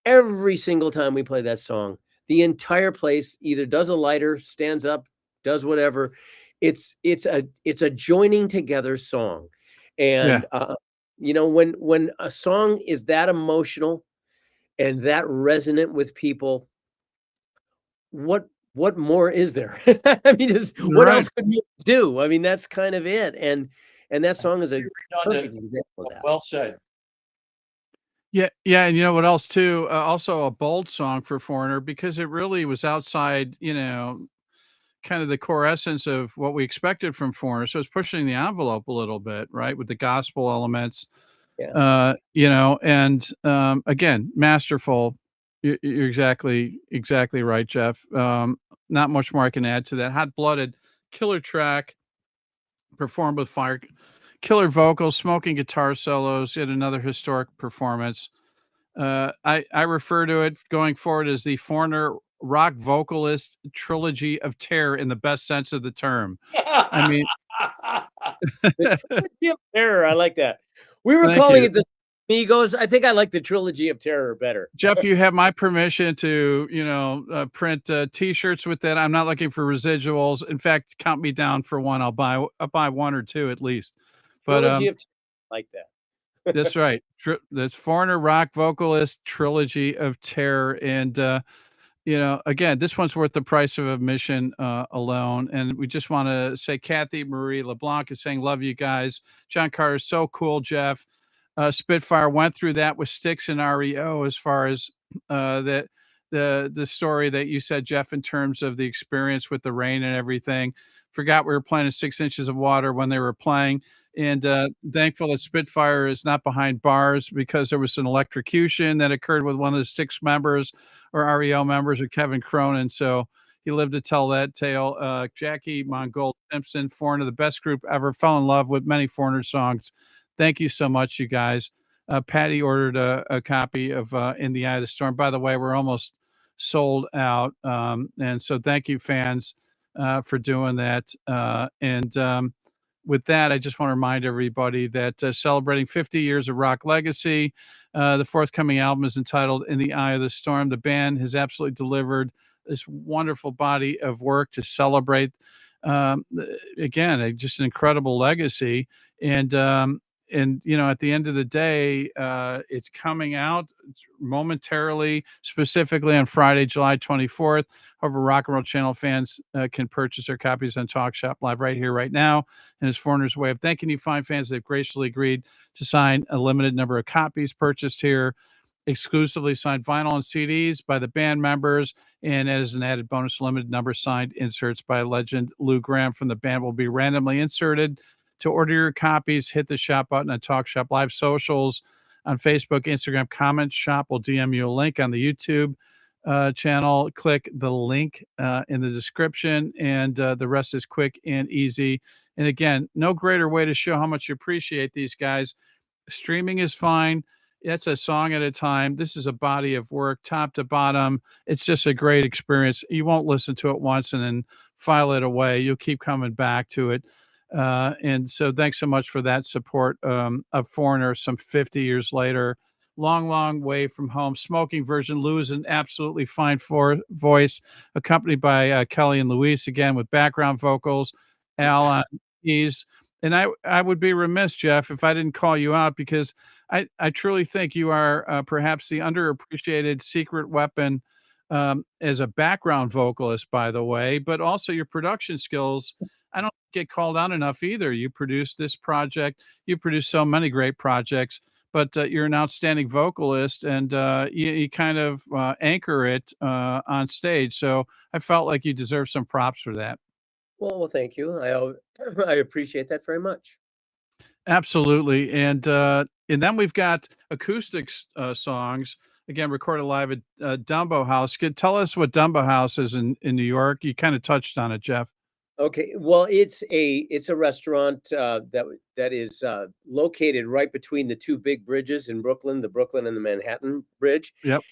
Every single time we play that song, the entire place either does a lighter, stands up, does whatever. It's a joining together song. And when a song is that emotional, and that resonant with people, what more is there? I mean, just You're what right. else could you do? I mean, that's kind of it. And that song is a Pretty redundant, perfect example of that. well said. Yeah, yeah, and you know what else too? Also a bold song for Foreigner because it really was outside, kind of the core essence of what we expected from Foreigner. So it's pushing the envelope a little bit, right, with the gospel elements, Yeah. and again, masterful. You're exactly right, Jeff. Not much more I can add to that. Hot blooded, killer track, performed with fire, killer vocals, smoking guitar solos. Yet another historic performance. I refer to it going forward as the Foreigner rock vocalist trilogy of terror in the best sense of the term. I mean, The Trilogy of Terror, I like that. We were thank calling you. it the Migos. I think I like the Trilogy of Terror better. Jeff, you have my permission to, print T-shirts with that. I'm not looking for residuals. In fact, count me down for one. I'll buy one or two at least. But Trilogy of Terror, like that. that's right. That's Foreigner rock vocalist trilogy of terror, and again, this one's worth the price of admission alone. And we just want to say, Kathy Marie LeBlanc is saying, "Love you guys." John Carter is so cool, Jeff. Spitfire went through that with Styx and REO as far as the story that you said, Jeff, in terms of the experience with the rain and everything. Forgot we were playing in 6 inches of water when they were playing, and thankful that Spitfire is not behind bars because there was an electrocution that occurred with one of the Styx members or REO members or Kevin Cronin. So he lived to tell that tale. Jackie Mongold Simpson, Foreigner, the best group ever, fell in love with many Foreigner songs. Thank you so much, you guys. Patty ordered a copy of In the Eye of the Storm. By the way, we're almost sold out. And so thank you, fans, for doing that. And with that, I just want to remind everybody that celebrating 50 years of rock legacy, the forthcoming album is entitled In the Eye of the Storm. The band has absolutely delivered this wonderful body of work to celebrate, again, just an incredible legacy. And at the end of the day, it's coming out momentarily, specifically on Friday, July 24th. However, Rock and Roll Channel fans can purchase their copies on Talk Shop Live right here, right now. And as Foreigner's way of thanking you fine fans, they've graciously agreed to sign a limited number of copies purchased here, exclusively signed vinyl and CDs by the band members. And as an added bonus, limited number signed inserts by legend Lou Gramm from the band will be randomly inserted. To order your copies, hit the shop button on Talk Shop Live socials on Facebook, Instagram, comment shop. We'll DM you a link on the YouTube channel. Click the link in the description, and the rest is quick and easy. And again, no greater way to show how much you appreciate these guys. Streaming is fine. It's a song at a time. This is a body of work, top to bottom. It's just a great experience. You won't listen to it once and then file it away. You'll keep coming back to it. And so thanks so much for that support of Foreigner some 50 years later. Long way from home. Smoking version. Lou is an absolutely fine voice, accompanied by Kelly and Luis, again, with background vocals. Al on keys. And I would be remiss, Jeff, if I didn't call you out, because I truly think you are perhaps the underappreciated secret weapon as a background vocalist, by the way, but also your production skills. I don't get called out enough either. You produced this project. You produced so many great projects, but you're an outstanding vocalist, and you kind of anchor it on stage. So I felt like you deserve some props for that. Well, thank you. I appreciate that very much. Absolutely. And then we've got acoustic songs, again, recorded live at Dumbo House. Tell us what Dumbo House is in New York. You kind of touched on it, Jeff. Okay, well, it's a restaurant that is located right between the two big bridges in Brooklyn, the Brooklyn and the Manhattan Bridge. Yep.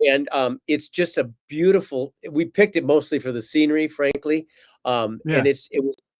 And it's just a beautiful. We picked it mostly for the scenery, frankly. Yeah. And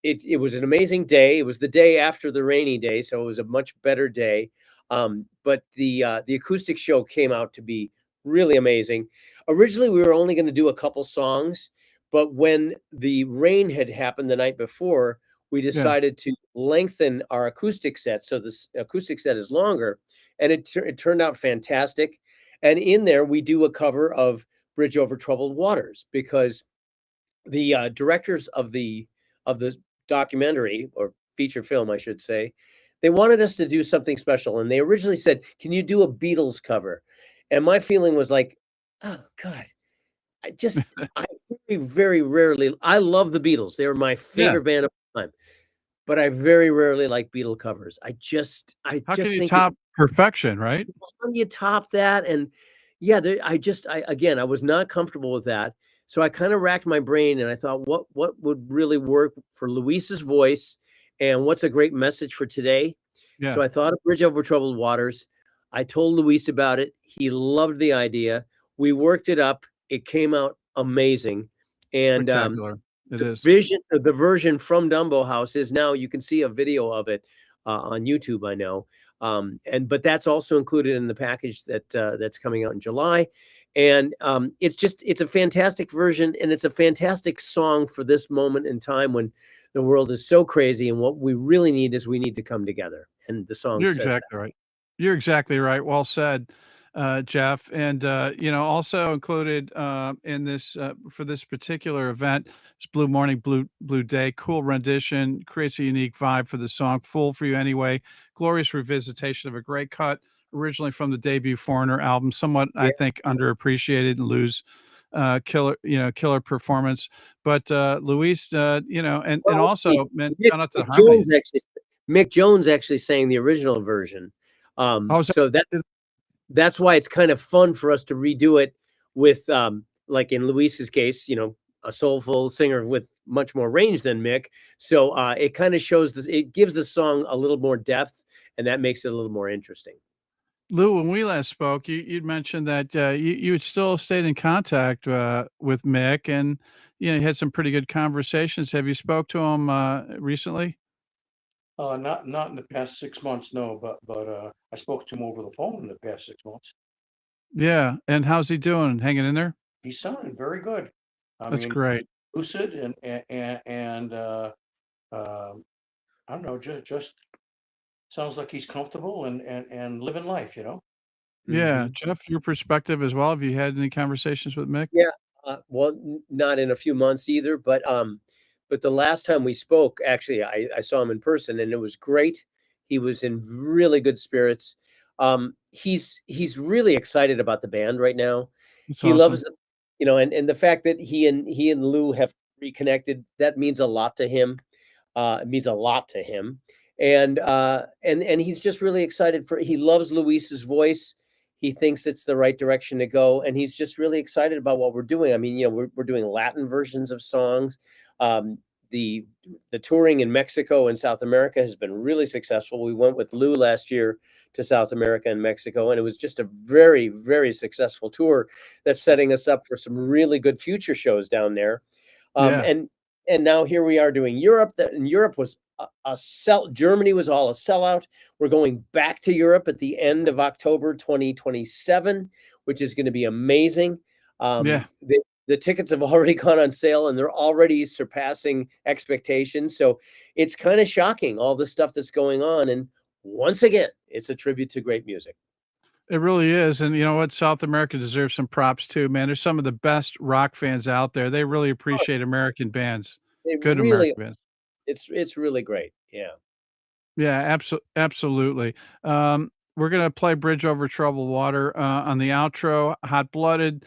it was an amazing day. It was the day after the rainy day, so it was a much better day. But the acoustic show came out to be really amazing. Originally, we were only going to do a couple songs, but when the rain had happened the night before, we decided to lengthen our acoustic set. So this acoustic set is longer, and it turned out fantastic. And in there, we do a cover of Bridge Over Troubled Waters because the directors of the documentary or feature film, I should say, they wanted us to do something special, and they originally said, "Can you do a Beatles cover?" And my feeling was like, "Oh God, I very rarely. I love the Beatles; they were my Yeah. favorite band of all time, but I very rarely like Beatle covers. I How can just you think top perfection, right? how do you top that? And yeah, I again, I was not comfortable with that. So I kind of racked my brain and I thought, what would really work for Luis's voice and what's a great message for today? Yeah. So I thought of Bridge Over Troubled Waters. I told Luis about it. He loved the idea. We worked it up. It came out amazing. And Spectacular. It is. the version from Dumbo House is now you can see a video of it on YouTube, I know. But that's also included in the package that's coming out in July. And it's a fantastic version and it's a fantastic song for this moment in time when the world is so crazy and what we really need is we need to come together. And the song You're says that. exactly right. You're exactly right. Well said, Jeff. And also included in this for this particular event is Blue Morning, Blue Day. Cool rendition, creates a unique vibe for the song. Fool for You Anyway. Glorious revisitation of a great cut, originally from the debut Foreigner album. Somewhat, I Yeah. think, underappreciated and Lou's killer performance. But Luis, and Well, actually, also, man, Mick, shout out to the Mick harmony. Jones actually Mick Jones actually sang the original version. I was So that's why it's kind of fun for us to redo it with, like in Luis's case, a soulful singer with much more range than Mick. So it kind of shows this, it gives the song a little more depth, and that makes it a little more interesting. Lou, when we last spoke, you'd mentioned that you had still stayed in contact with Mick, and you had some pretty good conversations. Have you spoke to him recently? Not in the past 6 months, no, but I spoke to him over the phone in the past 6 months. Yeah, and how's he doing? Hanging in there? He's sounding very good. I That's mean, great. lucid and I don't know, just sounds like he's comfortable and living life. Yeah, Mhm. Jeff, your perspective as well. Have you had any conversations with Mick? Yeah, well, not in a few months either, but the last time we spoke, actually, I saw him in person, and it was great. He was in really good spirits. He's really excited about the band right now. That's He loves awesome. the, and the fact that he and Lou have reconnected, that means a lot to him. It means a lot to him, and he's just really excited for. He loves Luis's voice. He thinks it's the right direction to go, and he's just really excited about what we're doing. I mean, we're doing Latin versions of songs. Um, the touring in Mexico and South America has been really successful. We went with Lou last year to South America and Mexico, and it was just a very, very successful tour that's setting us up for some really good future shows down there. Um, Yeah, and and now here we are doing Europe. And Europe was a sell. Germany was all a sellout. We're going back to Europe at the end of October 2027, which is going to be amazing. yeah. The tickets have already gone on sale and they're already surpassing expectations. So it's kind of shocking all the stuff that's going on. And once again, it's a tribute to great music. It really is, and you know what? South America deserves some props too, man. They're some of the best rock fans out there. They really Oh, appreciate American bands, they good really, American bands. it's really great. Yeah. Yeah, absolutely. We're gonna play "Bridge Over Troubled Water" on the outro. Hot Blooded,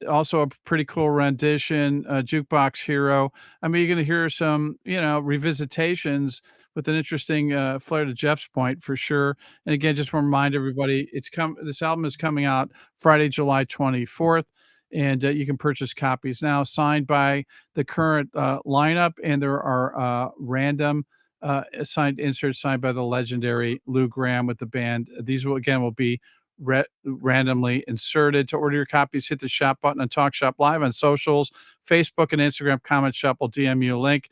also a pretty cool rendition. Juke Box Hero. I mean, you're gonna hear some, revisitations with an interesting flair to Jeff's point for sure. And again, just want to remind everybody, This album is coming out Friday, July 24th. And you can purchase copies now, signed by the current lineup, and there are random signed inserts signed by the legendary Lou Gramm with the band. These will be randomly inserted. To order your copies, hit the shop button on Talk Shop Live on socials, Facebook and Instagram. Comment Shop will DM you a link.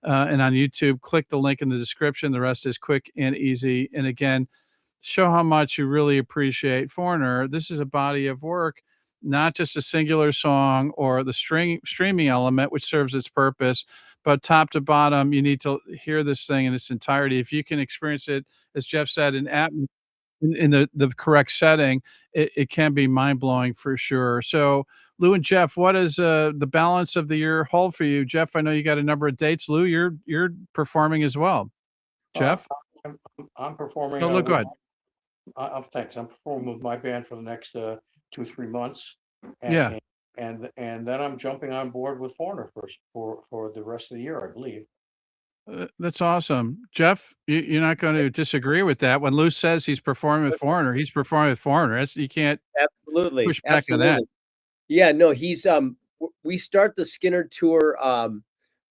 And on YouTube, click the link in the description. The rest is quick and easy. And again, show how much you really appreciate Foreigner. This is a body of work, not just a singular song or the streaming element, which serves its purpose, but top to bottom, you need to hear this thing in its entirety. If you can experience it, as Jeff said, in the correct setting, it can be mind blowing for sure. So, Lou and Jeff, what does the balance of the year hold for you? Jeff, I know you got a number of dates. Lou, you're performing as well. Uh, Jeff, I'm performing don't look with good. thanks. I'm performing with my band for the next 2-3 months, Yeah, and and then I'm jumping on board with Foreigner for the rest of the year, I believe. that's awesome. Jeff, you're not going to disagree with that. When Lou says he's performing with Foreigner, he's performing with Foreigner. You can't Absolutely, push back on that. absolutely. Yeah, no, he's we start the Skinner tour.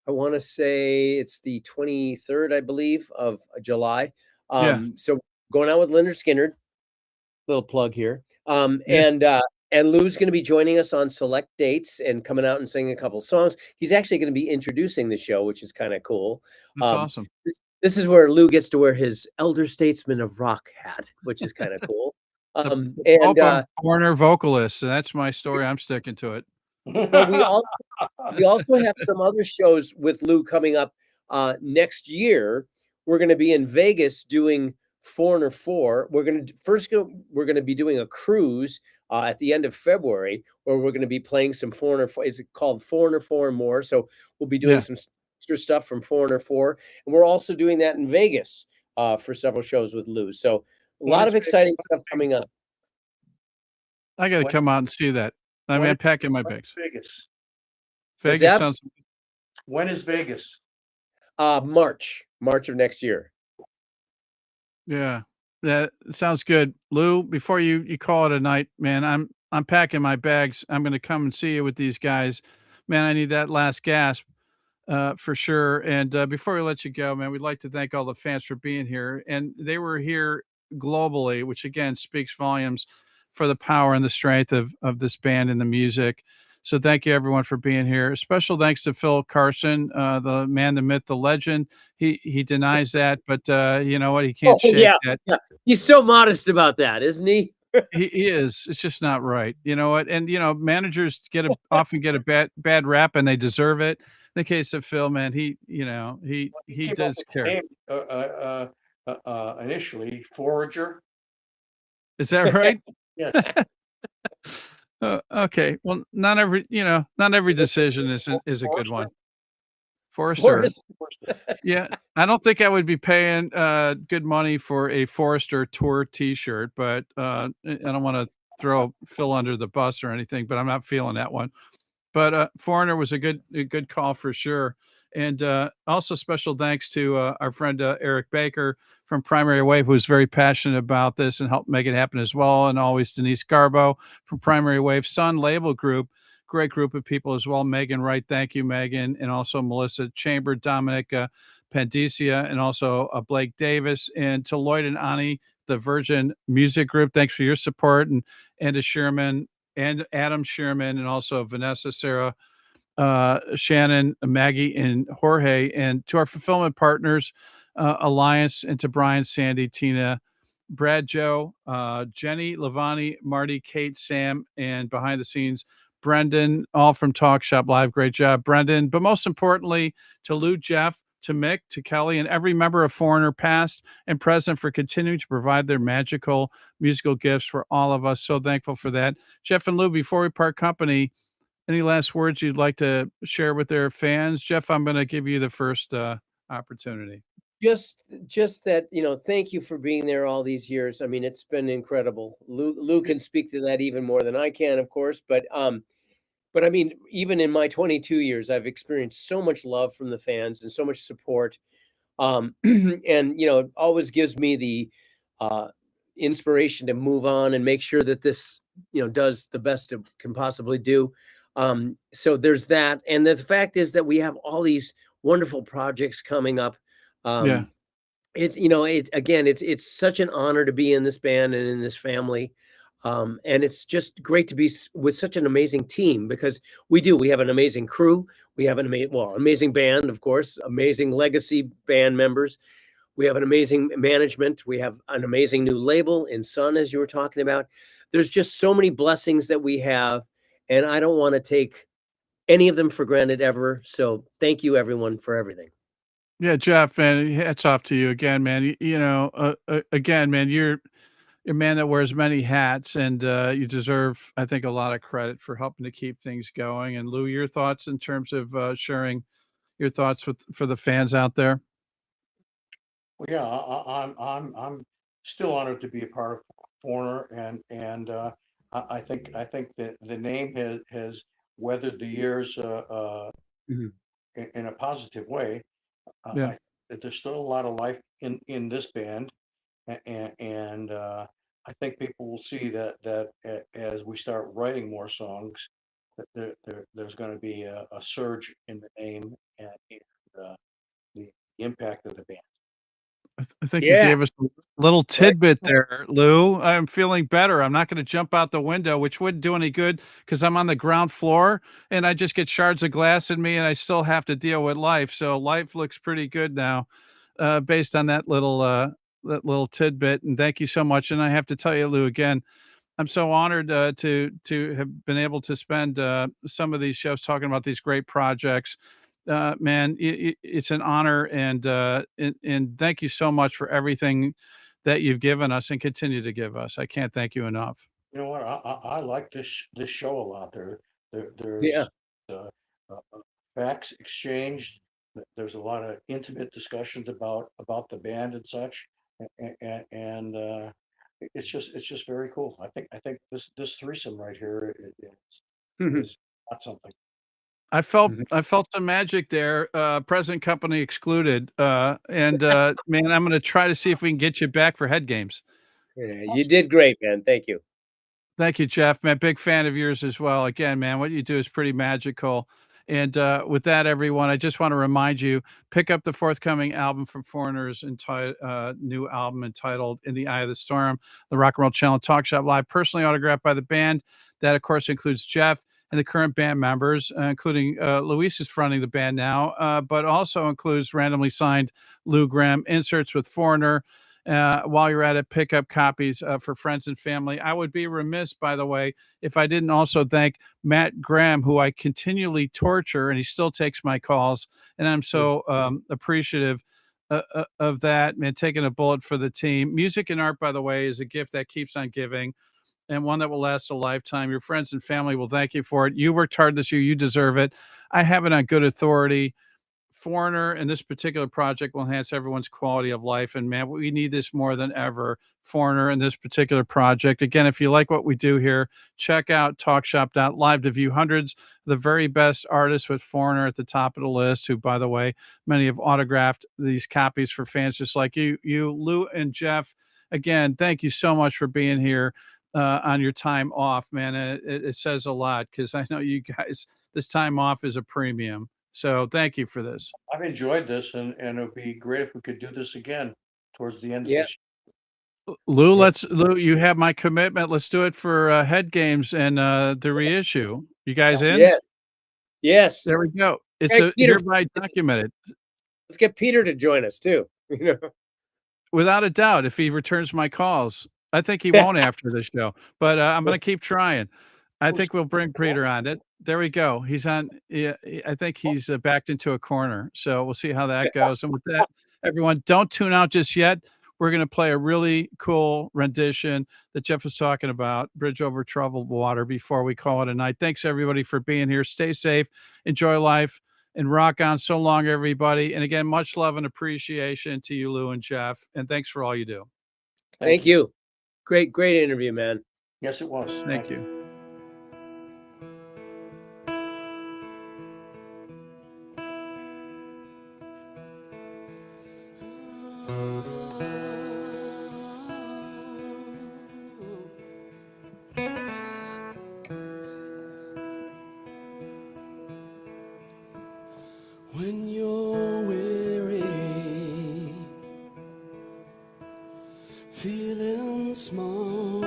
I want to say it's the 23rd, I believe, of July. Yeah, So going out with Leonard Skinner, little plug here. yeah, And Lou's going to be joining us on select dates and coming out and singing a couple songs. He's actually going to be introducing the show, which is kind of cool. that's awesome. This is where Lou gets to wear his Elder Statesman of Rock hat, which is kind of cool. The And Pope of Foreigner vocalist. So that's my story. I'm sticking to it. well, we also have some other shows with Lou coming up next year. We're going to be in Vegas doing Foreigner 4. We're going to be doing a cruise at the end of February, where we're going to be playing some Foreigner 4. Is it called Foreigner 4 and More? So we'll be doing Yeah. some extra stuff from Foreigner 4, and we're also doing that in Vegas for several shows with Lou. So a lot of exciting stuff coming up. I got to When come is- out and see that. I mean, when I'm is- packing my when is bags. Vegas. Vegas that? sounds. When is Vegas? March of next year. Yeah, that sounds good. Lou, before you call it a night, man, I'm packing my bags. I'm gonna come and see you with these guys. Man, I need that last gasp, for sure. And before we let you go, man, we'd like to thank all the fans for being here. And they were here globally, which again speaks volumes for the power and the strength of this band and the music. So thank you everyone for being here. Special thanks to Phil Carson, the man, the myth, the legend. He denies that, but you know what? He can't shake yeah, that. yeah. He's so modest about that, isn't he? He is. It's just not right. You know what? And managers often get a bad rap, and they deserve it. In the case of Phil, man, he Came up does with the care. name, initially Forager. Is that right? Yes. Okay. Well, not every decision is a good one. Forrester. Forrest. Yeah, I don't think I would be paying good money for a Forrester tour T-shirt, but I don't want to throw Phil under the bus or anything, but I'm not feeling that one. But Foreigner was a good call for sure. And also special thanks to our friend Eric Baker from Primary Wave, who's very passionate about this and helped make it happen as well. And always Denise Garbo from Primary Wave Sun Label Group. Great group of people as well. Megan Wright, thank you, Megan. And also Melissa Chamber, Dominic Pandicia, and also Blake Davis. And to Lloyd and Ani, the Virgin Music Group, thanks for your support. And to Sherman and Adam Sherman, and also Vanessa, Sarah, Shannon, Maggie, and Jorge, and to our fulfillment partners, Alliance, and to Brian, Sandy, Tina, Brad, Joe, Jenny, Lavani, Marty, Kate, Sam, and behind the scenes, Brendan, all from Talk Shop Live. Great job, Brendan. But most importantly, to Lou, Jeff, to Mick, to Kelly, and every member of Foreigner, past and present, for continuing to provide their magical musical gifts for all of us. So thankful for that. Jeff and Lou, before we part company, any last words you'd like to share with their fans? Jeff, I'm going to give you the first opportunity. Just that, thank you for being there all these years. I mean, it's been incredible. Lou can speak to that even more than I can, of course, but I mean, even in my 22 years, I've experienced so much love from the fans and so much support. And, it always gives me the inspiration to move on and make sure that this, does the best it can possibly do. So there's that. And the fact is that we have all these wonderful projects coming up. Yeah. It's such an honor to be in this band and in this family. And it's just great to be with such an amazing team, because we have an amazing crew. We have an amazing band, of course, amazing legacy band members. We have an amazing management. We have an amazing new label in Sun, as you were talking about. There's just so many blessings that we have, and I don't want to take any of them for granted ever. So thank you, everyone, for everything. Yeah, Jeff, man, hats off to you again, man. Again, man, you're a man that wears many hats, and you deserve, I think, a lot of credit for helping to keep things going. And Lou, your thoughts in terms of sharing your thoughts for the fans out there? Well, yeah, I'm still honored to be a part of Foreigner, and I think that the name has weathered the years Mhm. in a positive way. Yeah. That there's still a lot of life in this band, and I think people will see that as we start writing more songs, that there's going to be a surge in the name and the impact of the band. I think you Yeah. gave us a little Right. tidbit there, Lou. I'm feeling better. I'm not gonna jump out the window, which wouldn't do any good because 'cause I'm on the ground floor, and I just get shards of glass in me, and I still have to deal with life, so life looks pretty good now, based on that little tidbit, and thank you so much, and I have to tell you, Lou, again, I'm so honored to have been able to spend some of these shows talking about these great projects. Man, it's an honor, and thank you so much for everything that you've given us and continue to give us. I can't thank you enough. You know what? I like this show a lot. Yeah. There's uh, facts exchanged. There's a lot of intimate discussions about the band and such, and it's just very cool. I think this threesome right here is not something. I felt some magic there, present company excluded, man, I'm gonna try to see if we can get you back for head games. Yeah, you did great, man. Thank you. Thank you, Jeff, man. Big fan of yours as well. Again, man, what you do is pretty magical. And with that, everyone, I just want to remind you, pick up the forthcoming album from Foreigners, new album entitled "In the Eye of the Storm," the Rock and Roll Channel Talk Shop Live, personally autographed by the band. That, of course, includes Jeff and the current band members, including Luis is fronting the band now, but also includes randomly signed Lou Gramm inserts with Foreigner. While you're at it, pick up copies for friends and family. I would be remiss, by the way, if I didn't also thank Matt Graham, who I continually torture, and he still takes my calls, and I'm so appreciative of that, man, taking a bullet for the team. Music and art, by the way, is a gift that keeps on giving and one that will last a lifetime. Your friends and family will thank you for it. You worked hard this year. You deserve it. I have it on good authority. Foreigner and this particular project will enhance everyone's quality of life. And man, we need this more than ever. Foreigner and this particular project. Again, if you like what we do here, check out talkshop.live to view hundreds of the very best artists with Foreigner at the top of the list, who, by the way, many have autographed these copies for fans just like you, Lou and Jeff. Again, thank you so much for being here on your time off, man. It says a lot because I know you guys, this time off is a premium. So thank you for this. I've enjoyed this, and it would be great if we could do this again towards the end of Yeah. this. Lou, Yeah. Lou, you have my commitment. Let's do it for head games and the reissue. You guys in? Yeah. Yes. There we go. It's Hey, Peter, hereby documented. let's get Peter to join us too. Without a doubt, if he returns my calls. I think he won't after this show, but I'm going to keep trying. I think we'll bring Peter on. There we go. He's on. Yeah, I think he's backed into a corner. So we'll see how that goes. And with that, everyone, don't tune out just yet. We're going to play a really cool rendition that Jeff was talking about, Bridge Over Troubled Water, before we call it a night. Thanks, everybody, for being here. Stay safe, enjoy life, and rock on. So long, everybody. And again, much love and appreciation to you, Lou and Jeff. And thanks for all you do. Thank you. Great interview, man. Yes, it was. Thank you. When you're weary, feeling small,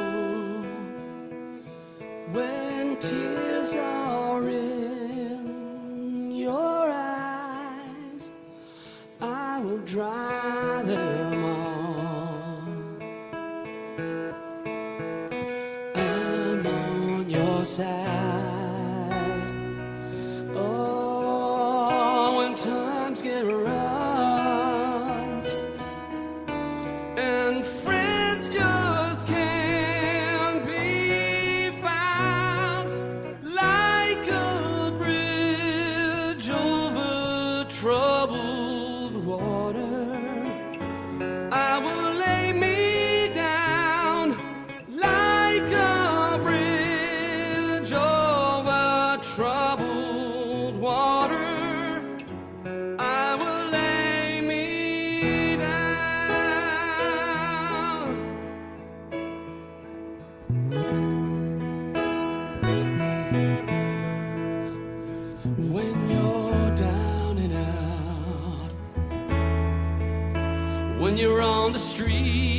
when tears are in your eyes, I will dry them all. I'm on your side. Oh, when times get rough and friends just can't street.